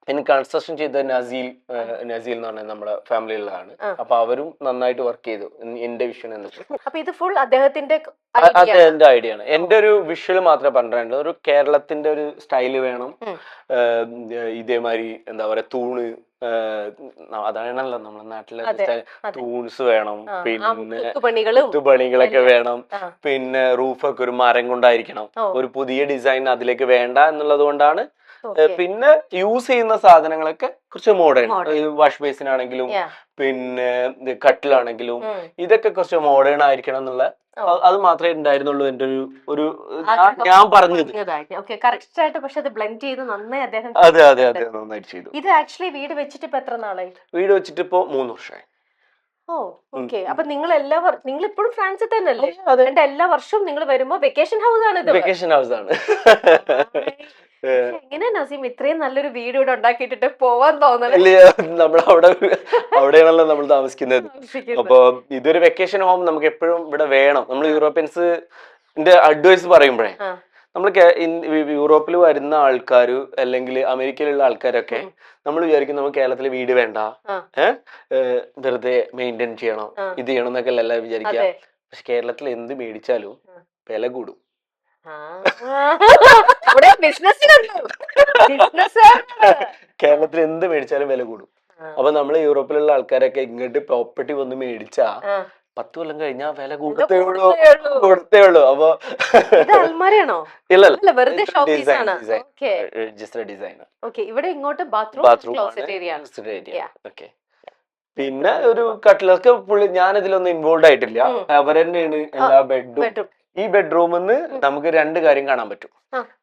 പിന്നെ കൺസ്ട്രക്ഷൻ ചെയ്ത നസീൽ എന്ന് പറഞ്ഞാൽ നമ്മുടെ ഫാമിലിയിലുള്ളതാണ്. അപ്പൊ അവരും നന്നായിട്ട് വർക്ക് ചെയ്തു എന്റെ വിഷൻ എന്നിട്ട്. അപ്പൊ ഇത് ഫുൾ അദ്ദേഹത്തിന്റെ ഐഡിയ ആണ്. എന്റെ ഒരു വിഷ്വൽ മാത്രമേ പറഞ്ഞിട്ടുള്ളൂ. ഒരു കേരളത്തിന്റെ ഒരു സ്റ്റൈല് വേണം. ഇതേമാതിരി എന്താ പറയാ, തൂണ്, അതാണല്ലോ നമ്മുടെ നാട്ടിലെ തൂൺസ് വേണം. പിന്നെ കുത്തുപണികളൊക്കെ വേണം. പിന്നെ റൂഫൊക്കെ ഒരു മരം കൊണ്ടായിരിക്കണം. ഒരു പുതിയ ഡിസൈൻ അതിലേക്ക് വേണ്ട എന്നുള്ളത് കൊണ്ടാണ്. പിന്നെ യൂസ് ചെയ്യുന്ന സാധനങ്ങളൊക്കെ കുറച്ച് മോഡേൺ, വാഷ് ബേസിനാണെങ്കിലും പിന്നെ കട്ടിലാണെങ്കിലും ഇതൊക്കെ കുറച്ച് മോഡേൺ ആയിരിക്കണം എന്നുള്ള അത് മാത്രമേ ഉണ്ടായിരുന്നുള്ളൂ എന്റെ ഒരു ഞാൻ പറഞ്ഞത്. അതെ അതെ അതെ, നന്നായിട്ട് ചെയ്തു. ഇത് ആക്ച്വലി വീട് വെച്ചിട്ട് ഇപ്പൊ എത്ര നാളായി? വീട് വെച്ചിട്ട് ഇപ്പൊ 3 വർഷമായി. ഓ ഓക്കെ. അപ്പൊ നിങ്ങൾ ഇപ്പോഴും ഫ്രാൻസിൽ തന്നെ അല്ലേ? എല്ലാ വർഷവും നിങ്ങൾ വരുമ്പോ വെക്കേഷൻ ഹൗസ് ആണ്? വെക്കേഷൻ ഹൗസ് ആണ്. എങ്ങനെ നസീം ഇത്രയും നല്ലൊരു വീട് ഇവിടെ ഉണ്ടാക്കിയിട്ടിട്ട് പോവാൻ തോന്നണേ? അവിടെയാണല്ലോ നമ്മൾ താമസിക്കുന്നത്. അപ്പൊ ഇതൊരു വെക്കേഷൻ ഹോം നമുക്ക് എപ്പോഴും ഇവിടെ വേണം. നമ്മൾ യൂറോപ്യൻസിന്റെ അഡ്വൈസ് പറയുമ്പോഴേ, നമ്മൾ യൂറോപ്പിൽ വരുന്ന ആൾക്കാര് അല്ലെങ്കിൽ അമേരിക്കയിലുള്ള ആൾക്കാരൊക്കെ നമ്മൾ വിചാരിക്കും നമുക്ക് കേരളത്തില് വീട് വേണ്ട, വെറുതെ മെയിൻറ്റെയിൻ ചെയ്യണം, ഇത് ചെയ്യണം എന്നൊക്കെ അല്ല വിചാരിക്കുക. പക്ഷെ കേരളത്തിൽ എന്ത് മേടിച്ചാലും വില കൂടും. കേരളത്തിൽ എന്ത് മേടിച്ചാലും വില കൂടും. അപ്പൊ നമ്മള് യൂറോപ്പിലുള്ള ആൾക്കാരൊക്കെ ഇങ്ങോട്ട് പ്രോപ്പർട്ടി വന്ന് മേടിച്ചാ 10 കൊല്ലം കഴിഞ്ഞാ വില കൂടത്തേ ഉള്ളൂ. അപ്പൊ ഇല്ലല്ല, ഇവിടെ ഇങ്ങോട്ട് ബാത്റൂം. പിന്നെ ഒരു കട്ടിലൊക്കെ പുള്ളി, ഞാൻ ഇതിലൊന്നും ഇൻവോൾവ് ആയിട്ടില്ല. അവരെന്നെയാണ് എല്ലാ ബെഡും. ഈ ബെഡ്റൂമിന്ന് നമുക്ക് 2 കാര്യം കാണാൻ പറ്റും.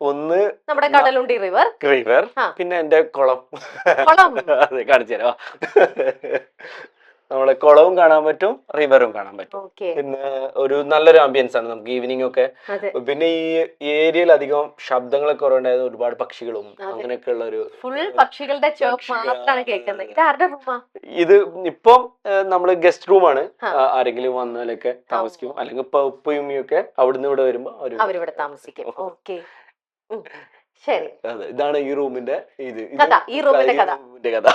ഒന്ന് നമ്മുടെ കടലുണ്ടി റിവർ, പിന്നെ എന്റെ കുളം. അതെ, കാണിച്ചു തരാം. നമ്മളെ കുളവും കാണാൻ പറ്റും, റിവറും കാണാൻ പറ്റും. പിന്നെ ഒരു നല്ലൊരു ആംബിയൻസ് ആണ് നമുക്ക് ഈവനിങ് ഒക്കെ. പിന്നെ ഈ ഏരിയയിൽ അധികം ശബ്ദങ്ങളൊക്കെ കുറവുണ്ടായത്, ഒരുപാട് പക്ഷികളും അങ്ങനെയൊക്കെ ഉള്ള ഒരു പക്ഷികളുടെ ഇത് ഇപ്പം നമ്മള് ഗസ്റ്റ് റൂമാണ്. ആരെങ്കിലും വന്നാലൊക്കെ താമസിക്കും. അല്ലെങ്കിൽ ഇപ്പൊ ഉപ്പയും ഉമ്മയൊക്കെ അവിടുന്ന് ഇവിടെ വരുമ്പോ അവരിവിടെ താമസിക്കും. ഓക്കെ, ശരി. ഇതാണ് ഈ റൂമിന്റെ കഥ.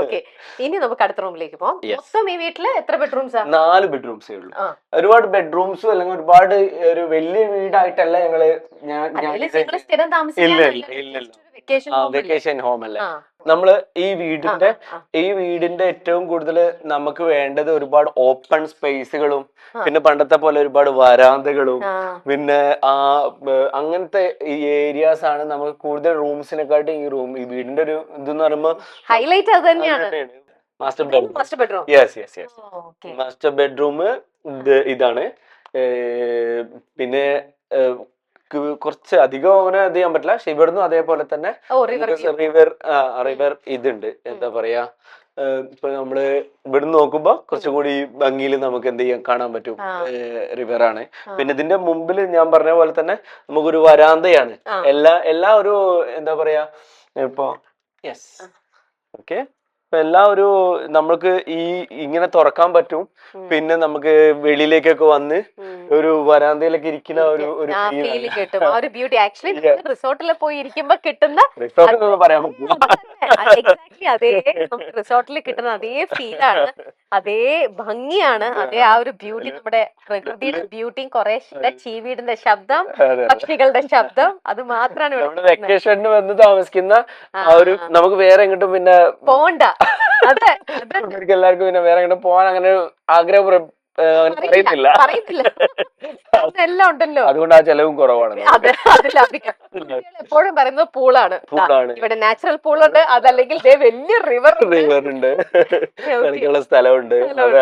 ഓക്കെ, ഇനി നമുക്ക് അടുത്ത റൂമിലേക്ക് പോകാം. മൊത്തം ഈ വീട്ടില് എത്ര ബെഡ്റൂംസാ? 4 ബെഡ്റൂംസേ ഉള്ളൂ. ഒരുപാട് ബെഡ്റൂംസും അല്ലെങ്കിൽ ഒരുപാട് ഒരു വലിയ വീടായിട്ടല്ല ഞങ്ങള് വെക്കേഷൻ ഹോം അല്ലേ. നമ്മള് ഈ വീടിന്റെ ഏറ്റവും കൂടുതൽ നമുക്ക് വേണ്ടത് ഒരുപാട് ഓപ്പൺ സ്പേസുകളും, പിന്നെ പണ്ടത്തെ പോലെ ഒരുപാട് വരാന്തകളും, പിന്നെ അങ്ങനത്തെ ഈ ഏരിയാസ് ആണ് നമുക്ക് കൂടുതൽ റൂംസിനെക്കാട്ടും ഈ വീടിന്റെ ഒരു ഇതെന്ന് പറയുമ്പോ ഹൈലൈറ്റ് അത് തന്നെയാണ്. Master bedroom. Yes. Master bedroom ഇതാണ്. പിന്നെ കുറച്ച് അധികം അങ്ങനെ ഇത് ചെയ്യാൻ പറ്റില്ല. പക്ഷെ ഇവിടുന്ന് അതേപോലെ തന്നെ റിവർ ഇതുണ്ട്, എന്താ പറയാ, ഇപ്പൊ നമ്മള് ഇവിടുന്ന് നോക്കുമ്പോ കുറച്ചും കൂടി ഭംഗിയിൽ നമുക്ക് എന്ത് ചെയ്യാൻ കാണാൻ പറ്റും, റിവർ ആണ്. പിന്നെ ഇതിന്റെ മുമ്പിൽ ഞാൻ പറഞ്ഞ പോലെ തന്നെ നമുക്കൊരു വരാന്തയാണ്. എല്ലാ ഒരു എന്താ പറയാ ഇപ്പൊ യെസ് ഓക്കെ, എല്ലാ ഒരു നമ്മൾക്ക് ഇങ്ങനെ തുറക്കാൻ പറ്റും. പിന്നെ നമുക്ക് വെളിയിലേക്കൊക്കെ വന്ന് ഒരു വരാന്തയിലൊക്കെ ഇരിക്കുന്ന ഫീൽ കിട്ടും. ആ ഒരു ബ്യൂട്ടി ആക്ച്വലി റിസോർട്ടിൽ പോയി ഇരിക്കുമ്പോ കിട്ടുന്ന റിസോർട്ട് പറയാൻ പറ്റില്ല, എക്സാക്ട്ലി അതേ റിസോർട്ടിൽ കിട്ടുന്ന അതേ ഫീലാണ്, അതേ ഭംഗിയാണ്, അതേ ആ ഒരു ബ്യൂട്ടി, നമ്മുടെ പ്രകൃതിയുടെ ബ്യൂട്ടിയും കുറെ ചീവീടിന്റെ ശബ്ദം, പക്ഷികളുടെ ശബ്ദം, അത് മാത്രമാണ് വെക്കേഷന് വന്ന് താമസിക്കുന്ന ആ ഒരു നമുക്ക് വേറെ എങ്ങോട്ടും പിന്നെ പോണ്ട. അതെ, എല്ലാവർക്കും പിന്നെ വേറെ എങ്ങോട്ടും പോകാൻ അങ്ങനെ ആഗ്രഹം പറയുന്നില്ല, എല്ലാം ഉണ്ടല്ലോ. അതുകൊണ്ട് ആ ചെലവും കുറവാണ്. എപ്പോഴും പറയുന്നത് പൂളാണ്, ഇവിടെ നാച്ചുറൽ പൂൾ ഉണ്ട്, അതല്ലെങ്കിൽ വലിയ റിവർ ഉണ്ട്, കളിക്കുള്ള സ്ഥലമുണ്ട്.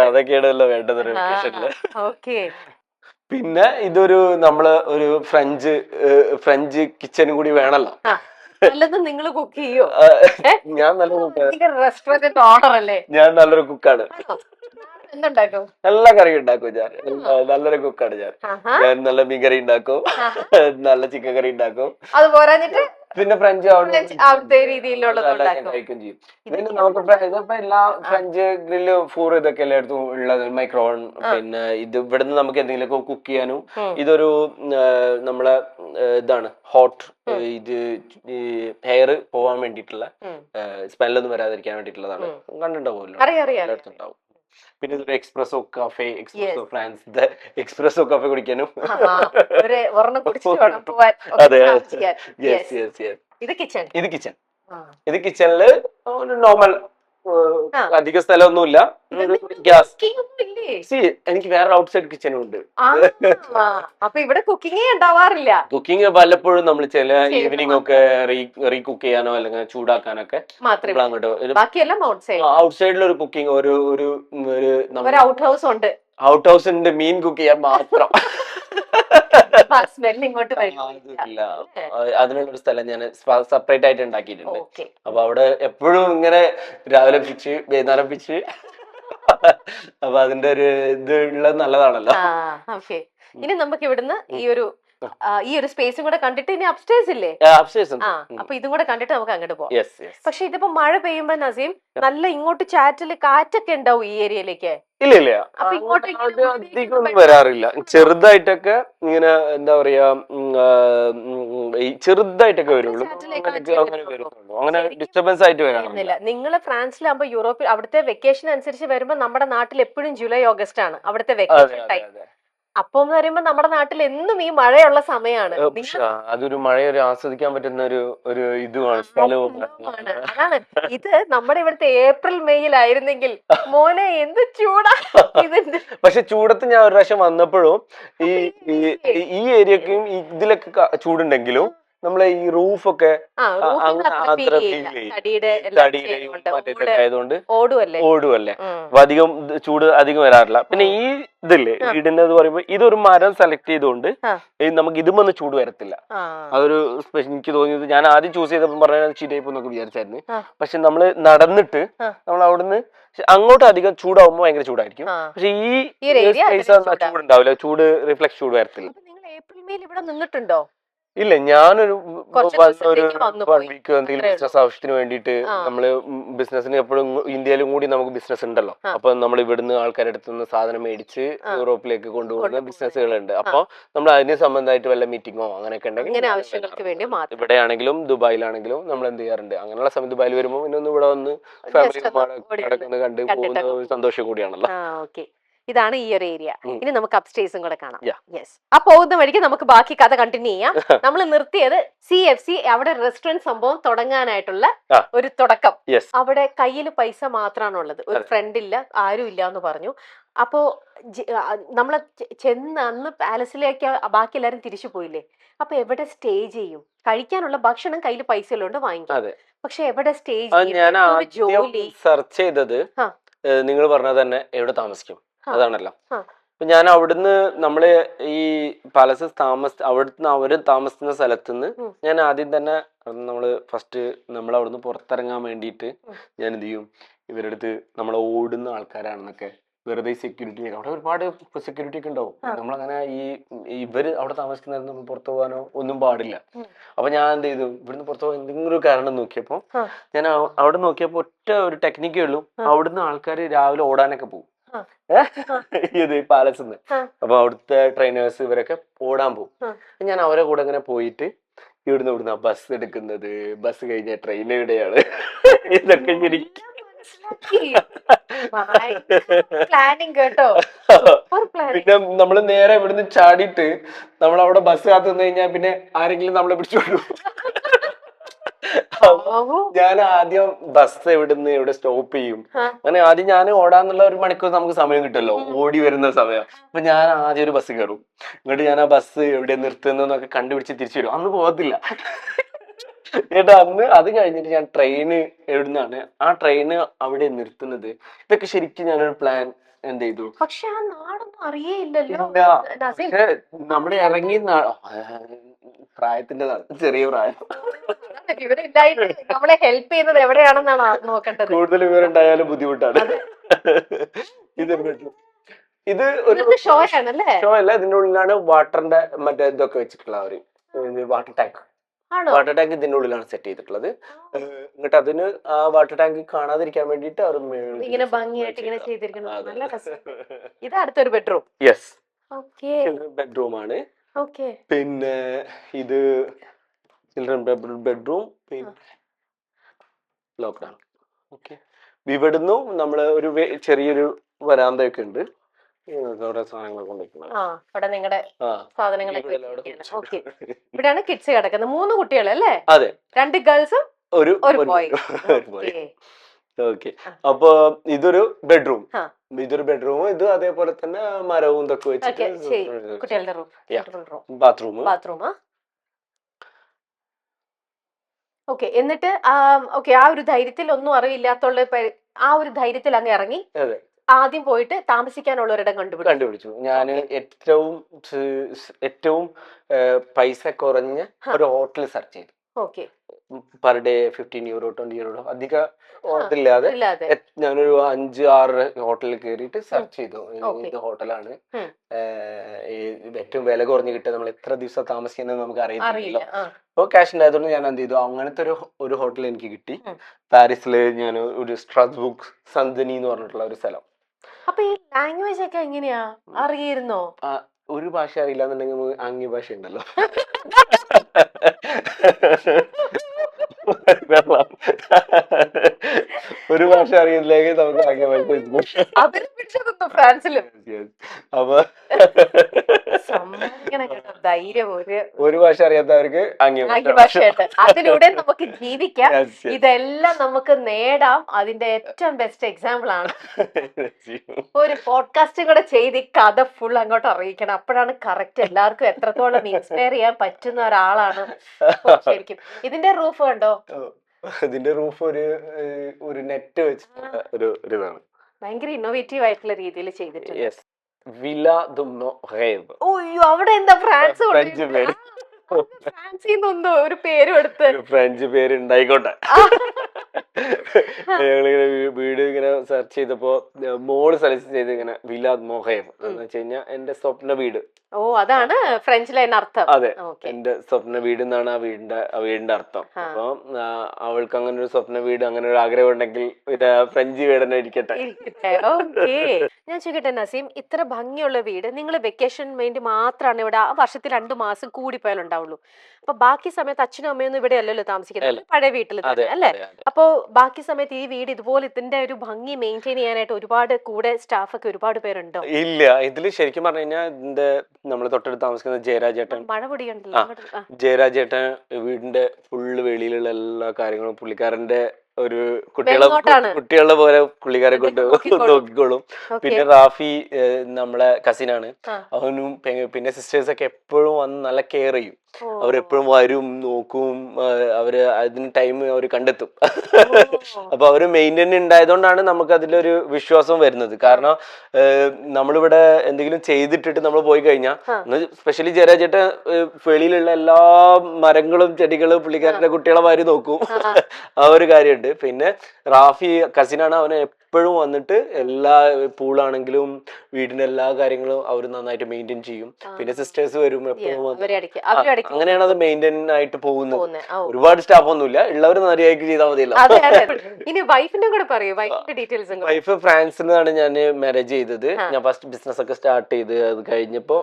അതൊക്കെയാണല്ലോ വേണ്ടത് വെക്കേഷനില്. പിന്നെ ഇതൊരു നമ്മള് ഒരു ഫ്രഞ്ച് കിച്ചനും കൂടി വേണല്ലോ. നല്ലതും നിങ്ങൾ കുക്ക് ചെയ്യോ? ഞാൻ നല്ല റെസ്റ്റോറന്റ് ഓണർ അല്ലേ? ഞാൻ നല്ലൊരു കുക്കാണ്. എന്തുണ്ടാക്കും? നല്ല കറി ഉണ്ടാക്കും ഞാൻ, നല്ലൊരു കുക്കാണ് ഞാൻ. ഞാൻ നല്ല മീൻ കറി ഉണ്ടാക്കും, നല്ല ചിക്കൻ കറി ഉണ്ടാക്കും. അത് പോരാഞ്ഞിട്ട് പിന്നെ ഫ്രഞ്ച് രീതിയിലുള്ളതും ചെയ്യും. പിന്നെ നമുക്ക് എല്ലാ ഫ്രഞ്ച് ഗ്രില്ല് ഫോർ ഇതൊക്കെ എല്ലായിടത്തും ഉള്ളത്, മൈക്രോവൺ. പിന്നെ ഇത് ഇവിടുന്ന് നമുക്ക് എന്തെങ്കിലുമൊക്കെ കുക്ക് ചെയ്യാനും, ഇതൊരു നമ്മളെ ഇതാണ് ഹോട്ട്, ഇത് ഈ ഹെയർ പോവാൻ വേണ്ടിയിട്ടുള്ള, സ്മെല്ലൊന്നും വരാതിരിക്കാൻ വേണ്ടിയിട്ടുള്ളതാണ്. കണ്ടിട്ടുണ്ടാവുമല്ലോ, എല്ലായിടത്തും ഉണ്ടാവും. പിന്നെ ഇതൊരു എക്സ്പ്രസോ കാഫെ, ഫ്രാൻസ് എക്സ്പ്രസോ കാഫെ കുടിക്കാനും. അതെ, ഇത് കിച്ചണില് നോർമൽ, അധിക സ്ഥലമൊന്നുമില്ല. എനിക്ക് വേറെ ഔട്ട്സൈഡ് കിച്ചണും ഉണ്ട്. അപ്പൊ ഇവിടെ കുക്കിംഗ് ഉണ്ടാവാറില്ല. കുക്കിംഗ് വല്ലപ്പോഴും നമ്മൾ ചില ഈവനിങ് ഒക്കെ റീ കുക്ക് ചെയ്യാനോ അല്ലെങ്കിൽ ചൂടാക്കാനൊക്കെ ഔട്ട്സൈഡിൽ ഒരു കുക്കിംഗ്, ഒരു ഔട്ട് ഹൗസ് ഉണ്ട്. ഔട്ട് ഹൗസ് ഉണ്ട്, മീൻ കുക്ക് ചെയ്യാൻ മാത്രം. അതിനുള്ളൊരു സ്ഥലം ഞാൻ സെപ്പറേറ്റ് ആയിട്ട് ഉണ്ടാക്കിയിട്ടുണ്ട്. അപ്പൊ അവിടെ എപ്പോഴും ഇങ്ങനെ രാവിലെ പിച്ച് വൈകുന്നേരം പിച്ച്, അപ്പൊ അതിന്റെ ഒരു ഇത് ഉള്ളത് നല്ലതാണല്ലോ. ഇനി നമുക്ക് ഇവിടുന്ന് ഈ ഒരു സ്പേസും കൂടെ കണ്ടിട്ട് ഇനി അപ്സ്റ്റേഴ്സ് ഇല്ലേ? അപ്പൊ ഇതും കൂടെ കണ്ടിട്ട് നമുക്ക് അങ്ങോട്ട് പോകാം. പക്ഷെ ഇതിപ്പോ മഴ പെയ്യുമ്പോ നസീം നല്ല ഇങ്ങോട്ട് ചാറ്റില് കാറ്റൊക്കെ ഉണ്ടാവും ഈ ഏരിയയിലേക്ക്? ഇല്ല, അധികമൊന്നും വരാറില്ല. ചെറുതായിട്ടൊക്കെ ഇങ്ങനെ എന്താ പറയാ, ചെറുതായിട്ടൊക്കെ വരുള്ളൂ. അങ്ങനെ ഡിസ്റ്റർബൻസ് ആയിട്ട് വരാറില്ല. നിങ്ങൾ ഫ്രാൻസിലാകുമ്പോ യൂറോപ്പിൽ അവിടുത്തെ വെക്കേഷൻ അനുസരിച്ച് വരുമ്പോ നമ്മുടെ നാട്ടിൽ എപ്പോഴും ജൂലൈ ഓഗസ്റ്റ് ആണ് അവിടുത്തെ വെക്കേഷൻ ടൈം. അപ്പൊ എന്ന് പറയുമ്പോ നമ്മുടെ നാട്ടിൽ എന്നും ഈ മഴയുള്ള സമയമാണ്. അതൊരു മഴയൊരു ആസ്വദിക്കാൻ പറ്റുന്ന ഒരു ഇതുമാണ്, സ്ഥലവും. അതാണ് ഇത്. നമ്മുടെ ഇവിടുത്തെ ഏപ്രിൽ മെയ്യിലായിരുന്നെങ്കിൽ മോനെ എന്ത് ചൂടാ. പക്ഷെ ചൂടത്ത് ഞാൻ ഒരു പ്രാവശ്യം വന്നപ്പോഴും ഈ ഏരിയക്കും ഇതിലൊക്കെ ചൂടുണ്ടെങ്കിലും നമ്മളെ ഈ റൂഫൊക്കെ അത്ര ആയതുകൊണ്ട് ഓടുമല്ലേ, അധികം ചൂട് അധികം വരാറില്ല. പിന്നെ ഈ ഇതില്ലേ വീടിന്റെ പറയുമ്പോ ഇതൊരു മരം സെലക്ട് ചെയ്തുകൊണ്ട് നമുക്ക് ഇതുമൊന്നും ചൂട് വരത്തില്ല. അതൊരു എനിക്ക് തോന്നിയത്, ഞാൻ ആദ്യം ചൂസ് ചെയ്തപ്പോൾ പറഞ്ഞാൽ ചീറ്റയിപ്പ് എന്നൊക്കെ വിചാരിച്ചായിരുന്നു. പക്ഷെ നമ്മള് നടന്നിട്ട് നമ്മൾ അവിടുന്ന് അങ്ങോട്ട് അധികം ചൂടാവുമ്പോ ഭയങ്കര ചൂടായിരിക്കും. പക്ഷെ ഈ ചൂടുണ്ടാവില്ല, റിഫ്ലക്സ് ചൂട് വരത്തില്ല. ഏപ്രിൽ മെയിൽ ഇവിടെ നിന്നിട്ടുണ്ടോ? ഇല്ല, ഞാനൊരു 1 വീക്ക് എന്തെങ്കിലും ബിസിനസ് ആവശ്യത്തിന് വേണ്ടിയിട്ട്, നമ്മള് ബിസിനസിന് എപ്പോഴും ഇന്ത്യയിലും കൂടി നമുക്ക് ബിസിനസ് ഉണ്ടല്ലോ. അപ്പൊ നമ്മൾ ഇവിടുന്ന് ആൾക്കാരുടെ അടുത്ത് നിന്ന് സാധനം മേടിച്ച് യൂറോപ്പിലേക്ക് കൊണ്ടുപോകുന്ന ബിസിനസ്സുകളുണ്ട്. അപ്പൊ നമ്മൾ അതിന് സംബന്ധമായിട്ട് വല്ല മീറ്റിങ്ങോ അങ്ങനെയൊക്കെ ഉണ്ടെങ്കിൽ, ഇവിടെ ആണെങ്കിലും ദുബായിലാണെങ്കിലും നമ്മൾ എന്ത് ചെയ്യാറുണ്ട്, അങ്ങനെയുള്ള സമയത്ത് ദുബായിൽ വരുമ്പോൾ പിന്നെ ഇവിടെ വന്ന് ഫാമിലി കണ്ട് പോകുന്ന സന്തോഷം കൂടിയാണല്ലോ. ഇതാണ് ഈ ഒരു ഏരിയ. ഇനി നമുക്ക് അപ്സ്റ്റേഴ്സും കൂടെ കാണാം. ആ പോകുന്ന വഴിക്ക് നമുക്ക് ബാക്കി കഥ കണ്ടിന്യൂ ചെയ്യാം. നമ്മൾ നിർത്തിയത് CFC, അവിടെ റെസ്റ്റോറന്റ് സംഭവം തുടങ്ങാനായിട്ടുള്ള ഒരു തുടക്കം. അവിടെ കയ്യിൽ പൈസ മാത്രമാണുള്ളത്, ഒരു ഫ്രണ്ട് ഇല്ല, ആരും ഇല്ല എന്ന് പറഞ്ഞു. അപ്പോ നമ്മളെ ചെന്ന് അന്ന് പാലസിലേക്ക് ബാക്കി എല്ലാരും തിരിച്ചു പോയില്ലേ? അപ്പൊ എവിടെ സ്റ്റേ ചെയ്യും? കഴിക്കാനുള്ള ഭക്ഷണം കയ്യിൽ പൈസ ഉള്ളതുകൊണ്ട് വാങ്ങിക്കും. പക്ഷെ എവിടെ സ്റ്റേ ചെയ്യും? ഞാൻ ആദ്യം സെർച്ച് ചെയ്തത് നിങ്ങൾ പറഞ്ഞത് തന്നെ എവിടെ താമസിക്കും അതാണല്ലോ. അപ്പൊ ഞാൻ അവിടുന്ന് നമ്മള് ഈ പാലസ് അവിടുന്ന് അവര് താമസിക്കുന്ന സ്ഥലത്തുനിന്ന് ഞാൻ ആദ്യം തന്നെ നമ്മള് ഫസ്റ്റ് നമ്മൾ അവിടുന്ന് പുറത്തിറങ്ങാൻ വേണ്ടിയിട്ട് ഞാൻ എന്ത് ചെയ്യും, ഇവരുടെ അടുത്ത് നമ്മളെ ഓടുന്ന ആൾക്കാരാണെന്നൊക്കെ വെറുതെ സെക്യൂരിറ്റി, അവിടെ ഒരുപാട് സെക്യൂരിറ്റി ഒക്കെ ഉണ്ടാവും. നമ്മളങ്ങനെ ഇവര് അവിടെ താമസിക്കുന്ന നമ്മൾ പുറത്തു പോകാനോ ഒന്നും പാടില്ല. അപ്പൊ ഞാൻ എന്ത് ചെയ്തു, ഇവിടുന്ന് പുറത്തു പോകാൻ എന്തെങ്കിലും ഒരു കാരണം നോക്കിയപ്പോ ഞാൻ അവിടെ നോക്കിയപ്പോ ഒറ്റ ഒരു ടെക്നിക്കേ ഉള്ളൂ, അവിടുന്ന് ആൾക്കാർ രാവിലെ ഓടാനൊക്കെ പോകും ഇത് പാലസിന്ന്. അപ്പൊ അവിടുത്തെ ട്രെയിനേഴ്സ് ഇവരൊക്കെ ഓടാൻ പോകും. ഞാൻ അവരെ കൂടെ ഇങ്ങനെ പോയിട്ട് ഇവിടുന്ന് ബസ് എടുക്കുന്നത്, ബസ് കഴിഞ്ഞ ട്രെയിൻ എവിടെയാണ്, ഇതൊക്കെ ശരിക്കും പ്ലാനിങ് കേട്ടോ. പിന്നെ നമ്മള് നേരെ ഇവിടുന്ന് ചാടിയിട്ട് നമ്മളവിടെ ബസ് കാത്തു നിന്ന് കഴിഞ്ഞാൽ പിന്നെ ആരെങ്കിലും നമ്മളെ പിടിച്ചോളൂ. ഞാൻ ആദ്യം ബസ് എവിടെ സ്റ്റോപ്പ് ചെയ്യും, അങ്ങനെ ആദ്യം ഞാൻ ഓടാന്നുള്ള ഒരു മണിക്കൂർ നമുക്ക് സമയം കിട്ടുമല്ലോ, ഓടി വരുന്ന സമയം. അപ്പൊ ഞാൻ ആദ്യം ഒരു ബസ് കയറും, എന്നിട്ട് ഞാൻ ആ ബസ് എവിടെ നിർത്തുന്നൊക്കെ കണ്ടുപിടിച്ച് തിരിച്ചു വരും. അന്ന് പോകത്തില്ല കേട്ടോ. അന്ന് അത് കഴിഞ്ഞിട്ട് ഞാൻ ട്രെയിന് എവിടുന്നാണ് ആ ട്രെയിന് അവിടെ നിർത്തുന്നത്, ഇതൊക്കെ ശരിക്കും ഞാനൊരു പ്ലാൻ എന്ത് ചെയ്തു. പക്ഷെ ആ നാടൊന്നും അറിയേയില്ലല്ലോ. പക്ഷെ നമ്മള് ഇറങ്ങി പ്രായത്തിൻ്റെതാണ്, ചെറിയ പ്രായം. നമ്മളെ ഹെൽപ്പ് ചെയ്യുന്നത് എവിടെയാണെന്നാണ് നോക്കേണ്ടത്. കൂടുതൽ വിവരമുണ്ടായാലും ബുദ്ധിമുട്ടാണ്. ഇത് ഒരു ഷോ അല്ല, ഇതിന്റെ ഉള്ളിലാണ് വാട്ടറിന്റെ മറ്റേ ഇതൊക്കെ വെച്ചിട്ടുള്ള ഒരു വാട്ടർ ടാങ്ക്. വാട്ടർ ടാങ്ക് ഇതിന്റെ ഉള്ളിലാണ് സെറ്റ് ചെയ്തിട്ടുള്ളത്. എന്നിട്ട് അതിന് ആ വാട്ടർ ടാങ്ക് കാണാതിരിക്കാൻ വേണ്ടിട്ട് അവർ ഇങ്ങനെ ഭംഗിയായിട്ട് ഇങ്ങനെ ചെയ്തിരിക്കുന്നത്. നല്ല രസം. ഇത് അടുത്തൊരു ബെഡ്റൂം. യെസ്, ബെഡ്റൂം ആണ്. പിന്നെ ഇത് ചിൽഡ്രൻ ബെഡ്റൂം, പിന്നെ ലോക്ക്ഡൌൺ. ഓക്കെ, ഇവിടുന്ന് നമ്മള് ഒരു ചെറിയൊരു വരാന്തയൊക്കെ ഉണ്ട്, സാധനങ്ങൾ കൊണ്ടുവയ്ക്കുന്നത്. നിങ്ങളുടെ സാധനങ്ങളൊക്കെ ഇവിടെയാണ് കിഡ്സ് കിടക്കുന്നത്. 3 കുട്ടികൾ അല്ലേ? അതെ, 2 ഗേൾസും ഒരു ബോയ്. ഓക്കെ, അപ്പൊ ഇതൊരു ബെഡ്റൂം, ഇത് അതേപോലെ തന്നെ മരവും ഇതൊക്കെ വെച്ചിട്ട് കുട്ടികളുടെ ബാത്റൂം. ഓക്കെ, എന്നിട്ട് ആ ഒരു ധൈര്യത്തിൽ ഒന്നും അറിയില്ലാത്തുള്ള ആ ഒരു ധൈര്യത്തിൽ അങ്ങ് ഇറങ്ങി ആദ്യം പോയിട്ട് താമസിക്കാനുള്ള ഒരിടം കണ്ടുപിടിച്ചു. ഞാൻ ഏറ്റവും പൈസ കുറഞ്ഞ ഒരു ഹോട്ടൽ സെർച്ച് ചെയ്തു. പെർ ഡേ 15 euro 20 euro അധിക ഇതില്ലാതെ ഞാനൊരു 5-6 ഹോട്ടലിൽ കയറിയിട്ട് സെർച്ച് ചെയ്തു. ഇത് ഹോട്ടലാണ് ഏറ്റവും വില കുറഞ്ഞ് കിട്ടുക, നമ്മൾ എത്ര ദിവസം താമസിക്കുന്നത് നമുക്ക് അറിയില്ലല്ലോ. അപ്പോൾ ക്യാഷ് ഉണ്ടായതുകൊണ്ട് ഞാൻ എന്ത് ചെയ്തു, അങ്ങനത്തെ ഒരു ഹോട്ടൽ എനിക്ക് കിട്ടി. പാരീസില് ഞാൻ ഒരു സ്ട്രാസ്ബുർഗ് സന്തനി എന്ന് പറഞ്ഞിട്ടുള്ള ഒരു സ്ഥലം. അപ്പൊ ഈ ലാംഗ്വേജ് ഒക്കെ എങ്ങനെയാ അറിയായിരുന്നോ? ഒരു ഭാഷ അറിയില്ല എന്നുണ്ടെങ്കിൽ ആംഗ്യ ഭാഷ ഉണ്ടല്ലോ. ഒരു ഭാഷ അറിയില്ലെങ്കിൽ നമുക്ക് ആംഗ്യ ഭാഷ. ഫ്രാൻസിലും അപ്പൊ ധൈര്യം ഒരു ഭാഷ അറിയാത്തവർക്ക് ഭാഷ, അതിലൂടെ നമുക്ക് ജീവിക്കാം. ഇതെല്ലാം നമുക്ക് നേടാം. അതിന്റെ ഏറ്റവും ബെസ്റ്റ് എക്സാമ്പിൾ ആണ്. ഒരു പോഡ്കാസ്റ്റ് കൂടെ ചെയ്ത് ഈ കഥ ഫുൾ അങ്ങോട്ട് അറിയിക്കണം. അപ്പോഴാണ് കറക്റ്റ് എല്ലാവർക്കും എത്രത്തോളം ഇൻസ്പയർ ചെയ്യാൻ പറ്റുന്ന ഒരാളാണ് ശരിക്കും. ഇതിന്റെ റൂഫ് കണ്ടോ? ഇതിന്റെ റൂഫ് ഒരു നെറ്റ് വെച്ചിട്ടുള്ള ഒരു ഇതാണ്. ഭയങ്കര ഇന്നോവേറ്റീവ് ആയിട്ടുള്ള രീതിയിൽ ചെയ്തിട്ടുണ്ട്. വില ദു മൊറേവ്. ഓയ്യോ, അവിടെ എന്താ ഫ്രാൻസ് പേര്, ഫ്രാൻസിൽ ഒരു പേരും എടുത്ത് ഫ്രഞ്ച് പേര് ഉണ്ടായിക്കോട്ടെ. ഞങ്ങളിങ്ങനെ വീട് ഇങ്ങനെ സെർച്ച് ചെയ്തപ്പോ മോള് സെലക്ട് ചെയ്ത് ഇങ്ങനെ വില മൊറേവ് എന്ന് വെച്ച് കഴിഞ്ഞാൽ എന്റെ സ്വപ്ന വീട്. അതാണ് ഫ്രഞ്ചിലെ അർത്ഥം. അതെ, എന്റെ സ്വപ്ന വീട് എന്നാണ് ആ വീടിന്റെ അർത്ഥം. അപ്പൊ അവൾക്ക് അങ്ങനെ ഒരു സ്വപ്ന വീട്, അങ്ങനെ ഒരു ആഗ്രഹം ഉണ്ടെങ്കിൽ ഫ്രഞ്ച് വീട് തന്നെ ഇരിക്കട്ടെ. ഞാൻ ചോദിക്കട്ടെ നസീം, ഇത്ര ഭംഗിയുള്ള വീട് നിങ്ങൾ വെക്കേഷൻ വേണ്ടി മാത്രമാണ് ഇവിടെ വർഷത്തിൽ 2 മാസം കൂടി പോയാലും ഉണ്ടാവുള്ളൂ. അപ്പൊ ബാക്കി സമയത്ത് അച്ഛനും അമ്മയൊന്നും ഇവിടെ അല്ലല്ലോ താമസിക്കുന്നത്, പഴയ വീട്ടിൽ തന്നെ അല്ലേ? അപ്പൊ ബാക്കി സമയത്ത് ഈ വീട് ഇതുപോലെ ഇതിന്റെ ഒരു ഭംഗി മെയിൻറ്റെയിൻ ചെയ്യാനായിട്ട് ഒരുപാട് കൂടെ സ്റ്റാഫ് ഒക്കെ ഒരുപാട് പേരുണ്ടോ? ഇല്ല, ഇതില് ശരിക്കും പറഞ്ഞു കഴിഞ്ഞാൽ ഇതിന്റെ നമ്മൾ തൊട്ടടുത്ത് താമസിക്കുന്ന ജയരാജേട്ടൻ, മഴ പൊടിയുണ്ടല്ലോ, ജയരാജേട്ടൻ വീടിന്റെ ഫുള്ള് വെളിയിലുള്ള എല്ലാ കാര്യങ്ങളും പുള്ളിക്കാരന്റെ ഒരു കുട്ടികളുടെ പോലെ പുള്ളിക്കാരെ കൊണ്ട് നോക്കിക്കോളും. പിന്നെ റാഫി നമ്മളെ കസിനാണ്, അവനും പിന്നെ സിസ്റ്റേഴ്സ് ഒക്കെ എപ്പോഴും വന്ന് നല്ല കെയർ ചെയ്യും. അവരെപ്പോഴും വരും നോക്കും, അവര് അതിന് ടൈം അവർ കണ്ടെത്തും. അപ്പൊ അവര് മെയിൻറ്റെയിൻ ഉണ്ടായതുകൊണ്ടാണ് നമുക്ക് അതിലൊരു വിശ്വാസം വരുന്നത്. കാരണം നമ്മളിവിടെ എന്തെങ്കിലും ചെയ്തിട്ടിട്ട് നമ്മൾ പോയി കഴിഞ്ഞാൽ, സ്പെഷ്യലി ജയരാജേട്ട വെളിയിലുള്ള എല്ലാ മരങ്ങളും ചെടികളും പുള്ളിക്കാരുടെ കുട്ടികളെ മാതിരി നോക്കും. ആ ഒരു കാര്യമുണ്ട്. പിന്നെ റാഫി കസിനാണ്, അവനെ എപ്പോഴും വന്നിട്ട് എല്ലാ പൂളാണെങ്കിലും വീടിന്റെ എല്ലാ കാര്യങ്ങളും അവർ നന്നായിട്ട് മെയിൻറ്റെയിൻ ചെയ്യും. പിന്നെ സിസ്റ്റേഴ്സ് വരും എപ്പോഴും. അങ്ങനെയാണ് അത് മെയിൻറ്റെയിൻ ആയിട്ട് പോകുന്നത്. ഒരുപാട് സ്റ്റാഫ് ഒന്നുമില്ല, ഉള്ളവർ മര്യാദയ്ക്ക് ചെയ്താൽ മതിയല്ലോ. വൈഫ് ഫ്രാൻസിലാണ് ഞാൻ മാരേജ് ചെയ്തത്. ഞാൻ ഫസ്റ്റ് ബിസിനസ് ഒക്കെ സ്റ്റാർട്ട് ചെയ്ത് അത് കഴിഞ്ഞപ്പോ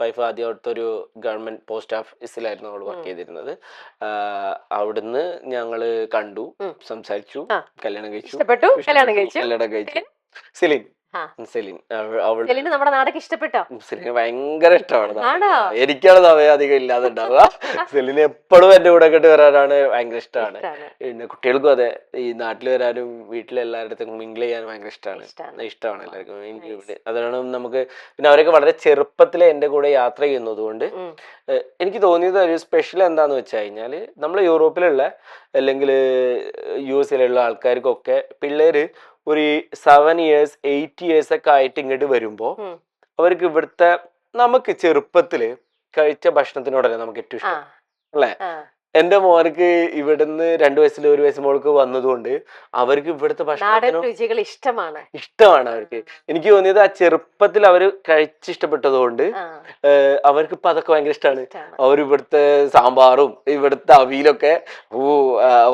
വൈഫ് ആദ്യം അവിടുത്തെ ഒരു ഗവൺമെന്റ് പോസ്റ്റ് ഓഫീസിലായിരുന്നു അവൾ വർക്ക് ചെയ്തിരുന്നത്. അവിടുന്ന് ഞങ്ങള് കണ്ടു, സംസാരിച്ചു, കല്യാണം കഴിച്ചു. സെലിൻ നമ്മുടെ നാടൊക്കെ ഇഷ്ടപ്പെട്ടോ? സെലിന് ഭയങ്കര ഇഷ്ടമാണ്. എനിക്കാണ് സമയം അധികം ഇല്ലാതെ ഉണ്ടാവുക. സെലിന് എപ്പോഴും എന്റെ കൂടെ ഒക്കെ വരാനാണ് ഭയങ്കര ഇഷ്ടമാണ്. പിന്നെ കുട്ടികൾക്കും അതെ, ഈ നാട്ടിൽ വരാനും വീട്ടിലെല്ലായിടത്തും മിങ്കിൾ ചെയ്യാനും ഭയങ്കര ഇഷ്ടമാണ് എല്ലാവർക്കും. അതാണ് നമുക്ക്. പിന്നെ അവരൊക്കെ വളരെ ചെറുപ്പത്തിലെ എന്റെ കൂടെ യാത്ര ചെയ്യുന്നത് കൊണ്ട് എനിക്ക് തോന്നിയത് ഒരു സ്പെഷ്യൽ എന്താന്ന് വെച്ച് കഴിഞ്ഞാല്, നമ്മൾ യൂറോപ്പിലുള്ള അല്ലെങ്കിൽ US ആൾക്കാർക്കൊക്കെ പിള്ളേര് ഒരു 7 years 8 years ഒക്കെ ആയിട്ട് ഇങ്ങോട്ട് വരുമ്പോ അവർക്ക് ഇവിടുത്തെ നമുക്ക് ചെറുപ്പത്തില് കഴിച്ച ഭക്ഷണത്തിനോടല്ലേ നമുക്ക് ഏറ്റവും ഇഷ്ടം അല്ലേ? എന്റെ മോർക്ക് ഇവിടുന്ന് 2 വയസ്സിൽ 1 വയസ്സ് മോൾക്ക് വന്നതുകൊണ്ട് അവർക്ക് ഇവിടുത്തെ ഭക്ഷണം ഇഷ്ടമാണ് അവർക്ക്. എനിക്ക് തോന്നിയത് ആ ചെറുപ്പത്തിൽ അവര് കഴിച്ചിഷ്ടപ്പെട്ടതുകൊണ്ട് അവർക്ക് ഇപ്പൊ അതൊക്കെ ഭയങ്കര ഇഷ്ടമാണ്. അവർ ഇവിടുത്തെ സാമ്പാറും ഇവിടുത്തെ അവിയലൊക്കെ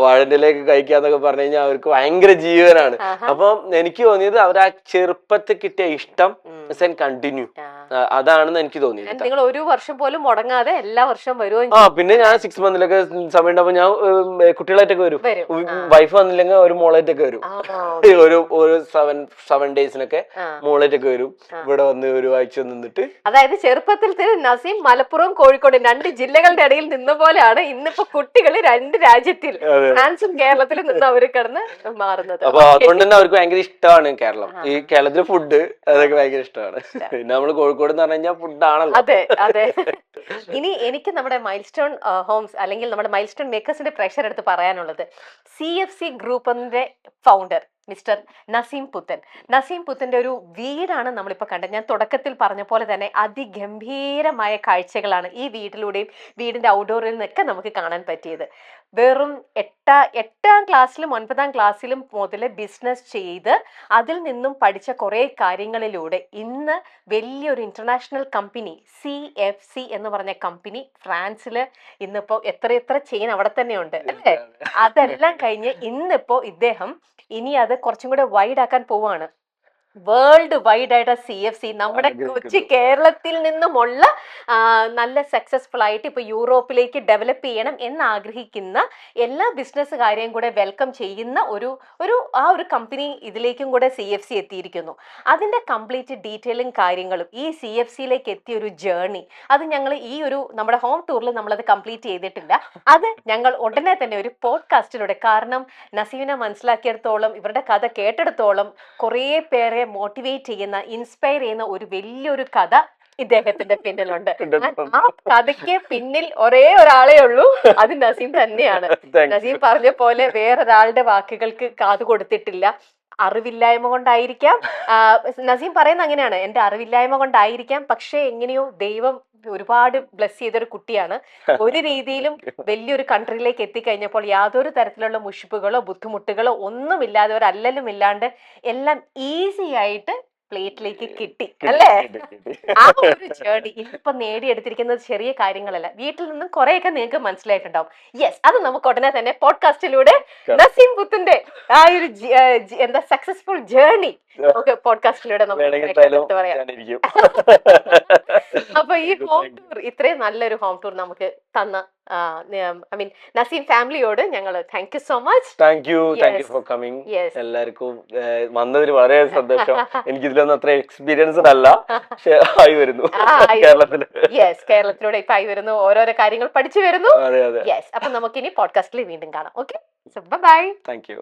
വാഴന്റെലേക്ക് കഴിക്കാന്നൊക്കെ പറഞ്ഞു കഴിഞ്ഞാൽ അവർക്ക് ഭയങ്കര ജീവനാണ്. അപ്പം എനിക്ക് തോന്നിയത് അവർ ആ ചെറുപ്പത്തിൽ കിട്ടിയ ഇഷ്ടം കണ്ടിന്യൂ, അതാണെന്ന് എനിക്ക് തോന്നിയത്. നിങ്ങൾ ഒരു വർഷം പോലും മുടങ്ങാതെ എല്ലാ വർഷവും വരുമോ? പിന്നെ ഞാൻ 6 monthലൊക്കെ സമയം ഉണ്ടാവുമ്പോ ഞാൻ കുട്ടികളായിട്ടൊക്കെ വരും. വൈഫ് വന്നില്ലെങ്കിൽ ഒരു മോളായിട്ടൊക്കെ വരും. ഒരു 7 daysനൊക്കെ മോളായിട്ടൊക്കെ വരും. ഇവിടെ വന്ന് ഒരു ആഴ്ച നിന്നിട്ട്. അതായത് ചെറുപ്പത്തിൽ നസീം മലപ്പുറം കോഴിക്കോട് 2 ജില്ലകളുടെ ഇടയിൽ നിന്ന പോലെയാണ് ഇന്നിപ്പോ കുട്ടികൾ 2 രാജ്യത്തിൽ, ഫ്രാൻസും കേരളത്തിലും നിന്ന് അവർ കിടന്ന് മാറുന്നത്. അപ്പൊ അതുകൊണ്ട് തന്നെ അവർക്ക് ഭയങ്കര ഇഷ്ടമാണ് കേരളം. ഈ കേരളത്തിലെ ഫുഡ് അതൊക്കെ ഭയങ്കര ഇഷ്ടമാണ്. പിന്നെ നമ്മള് കോഴിക്കോട് എന്ന് പറഞ്ഞു കഴിഞ്ഞാൽ ഫുഡാണല്ലോ. അതെ അതെ. ഇനി എനിക്ക് നമ്മുടെ മൈൽ സ്റ്റോൺ ഹോംസ് അല്ലെങ്കിൽ നമ്മുടെ മൈൽ സ്റ്റോൺ മേക്കേഴ്സിന്റെ പ്രഷർ എടുത്ത് പറയാനുള്ളത്, CFC ഗ്രൂപ്പിന്റെ ഫൗണ്ടർ മിസ്റ്റർ നസീം പുത്തന്റെ ഒരു വീടാണ് നമ്മളിപ്പോൾ കണ്ടത്. ഞാൻ തുടക്കത്തിൽ പറഞ്ഞ പോലെ തന്നെ അതിഗംഭീരമായ കാഴ്ചകളാണ് ഈ വീട്ടിലൂടെയും വീടിന്റെ ഔട്ട്ഡോറിൽ നിന്നൊക്കെ നമുക്ക് കാണാൻ പറ്റിയത്. വെറും 8ാം ക്ലാസ്സിലും 9ാം ക്ലാസ്സിലും മുതൽ ബിസിനസ് ചെയ്ത് അതിൽ നിന്നും പഠിച്ച കുറേ കാര്യങ്ങളിലൂടെ ഇന്ന് വലിയൊരു ഇന്റർനാഷണൽ കമ്പനി CFC എന്ന് പറഞ്ഞ കമ്പനി ഫ്രാൻസിൽ ഇന്നിപ്പോ എത്ര ചെയിൻ അവിടെ തന്നെ ഉണ്ട് അല്ലേ? അതെല്ലാം കഴിഞ്ഞ് ഇന്നിപ്പോ ഇദ്ദേഹം ഇനി അത് കുറച്ചും കൂടെ വൈഡ് ആക്കാൻ പോവാണ്. വേൾഡ് വൈഡ് ആയിട്ട് CFC നമ്മുടെ കൊച്ചി കേരളത്തിൽ നിന്നുമുള്ള നല്ല സക്സസ്ഫുൾ ആയിട്ട് ഇപ്പൊ യൂറോപ്പിലേക്ക് ഡെവലപ്പ് ചെയ്യണം എന്ന് ആഗ്രഹിക്കുന്ന എല്ലാ ബിസിനസ്സുകാരെയും കൂടെ വെൽക്കം ചെയ്യുന്ന ഒരു കമ്പനി ഇതിലേക്കും കൂടെ CFC എത്തിയിരിക്കുന്നു. അതിന്റെ കംപ്ലീറ്റ് ഡീറ്റെയിലും കാര്യങ്ങളും ഈ CFCയിലേക്ക് എത്തിയ ഒരു ജേർണി അത് ഞങ്ങൾ ഈ ഒരു നമ്മുടെ ഹോം ടൂറിൽ നമ്മളത് കംപ്ലീറ്റ് ചെയ്തിട്ടില്ല. അത് ഞങ്ങൾ ഉടനെ തന്നെ ഒരു പോഡ്കാസ്റ്റിലൂടെ, കാരണം നസീമിനെ മനസ്സിലാക്കിയിടത്തോളം ഇവരുടെ കഥ കേട്ടെടുത്തോളം കുറേ പേരെ മോട്ടിവേറ്റ് ചെയ്യുന്ന, ഇൻസ്പയർ ചെയ്യുന്ന ഒരു വലിയൊരു കഥ ഇദ്ദേഹത്തിന്റെ പിന്നിലുണ്ട്. ആ കഥയ്ക്ക് പിന്നിൽ ഒരേ ഒരാളേ ഉള്ളൂ, അത് നസീം തന്നെയാണ്. നസീം പറഞ്ഞ പോലെ വേറൊരാളുടെ വാക്കുകൾക്ക് കാതു കൊടുത്തിട്ടില്ല. അറിവില്ലായ്മ കൊണ്ടായിരിക്കാം, നസീം പറയുന്നത് അങ്ങനെയാണ്, എന്റെ അറിവില്ലായ്മ കൊണ്ടായിരിക്കാം, പക്ഷെ എങ്ങനെയോ ദൈവം ഒരുപാട് ബ്ലെസ് ചെയ്തൊരു കുട്ടിയാണ്. ഒരു രീതിയിലും വലിയൊരു കൺട്രിയിലേക്ക് എത്തിക്കഴിഞ്ഞപ്പോൾ യാതൊരു തരത്തിലുള്ള മുഷിപ്പുകളോ ബുദ്ധിമുട്ടുകളോ ഒന്നുമില്ലാതെ, ഒരു അല്ലലും ഇല്ലാണ്ട് എല്ലാം ഈസി ആയിട്ട് പ്ലേറ്റിലേക്ക് കിട്ടി അല്ലേ? ആ ഒരു ജേർണി ഇപ്പൊ നേടിയെടുത്തിരിക്കുന്നത് ചെറിയ കാര്യങ്ങളല്ല. വീട്ടിൽ നിന്നും കുറെയൊക്കെ നിങ്ങൾക്ക് മനസ്സിലായിട്ടുണ്ടാവും. യെസ്, അത് നമുക്ക് ഉടനെ തന്നെ പോഡ്കാസ്റ്റിലൂടെ നസീം പുത്തിന്റെ ആ ഒരു എന്താ സക്സസ്ഫുൾ ജേർണി പോഡ്കാസ്റ്റിലൂടെ നമുക്ക് പറയാം. അപ്പൊ ഈ ഹോം ടൂർ, ഇത്രയും നല്ലൊരു ഹോം ടൂർ നമുക്ക് തന്ന നസീം ഫാമിലിയോട് ഞങ്ങൾ thank you so much. Thank you for coming. എല്ലാവർക്കും വന്നതിൽ വളരെ സന്തോഷം. എനിക്ക് ഇതിലൊന്നും അത്ര എക്സ്പീരിയൻസ് അല്ല, പക്ഷെ ആയി വരുന്നു കേരളത്തില്. യെസ്, കേരളത്തിലൂടെ ഇപ്പൊ ആയി വരുന്നു, ഓരോരോ കാര്യങ്ങൾ പഠിച്ചു വരുന്നു. യെസ്, അപ്പൊ നമുക്ക് ഇനി പോഡ്കാസ്റ്റിൽ വീണ്ടും കാണാം. Okay, bye. Thank U.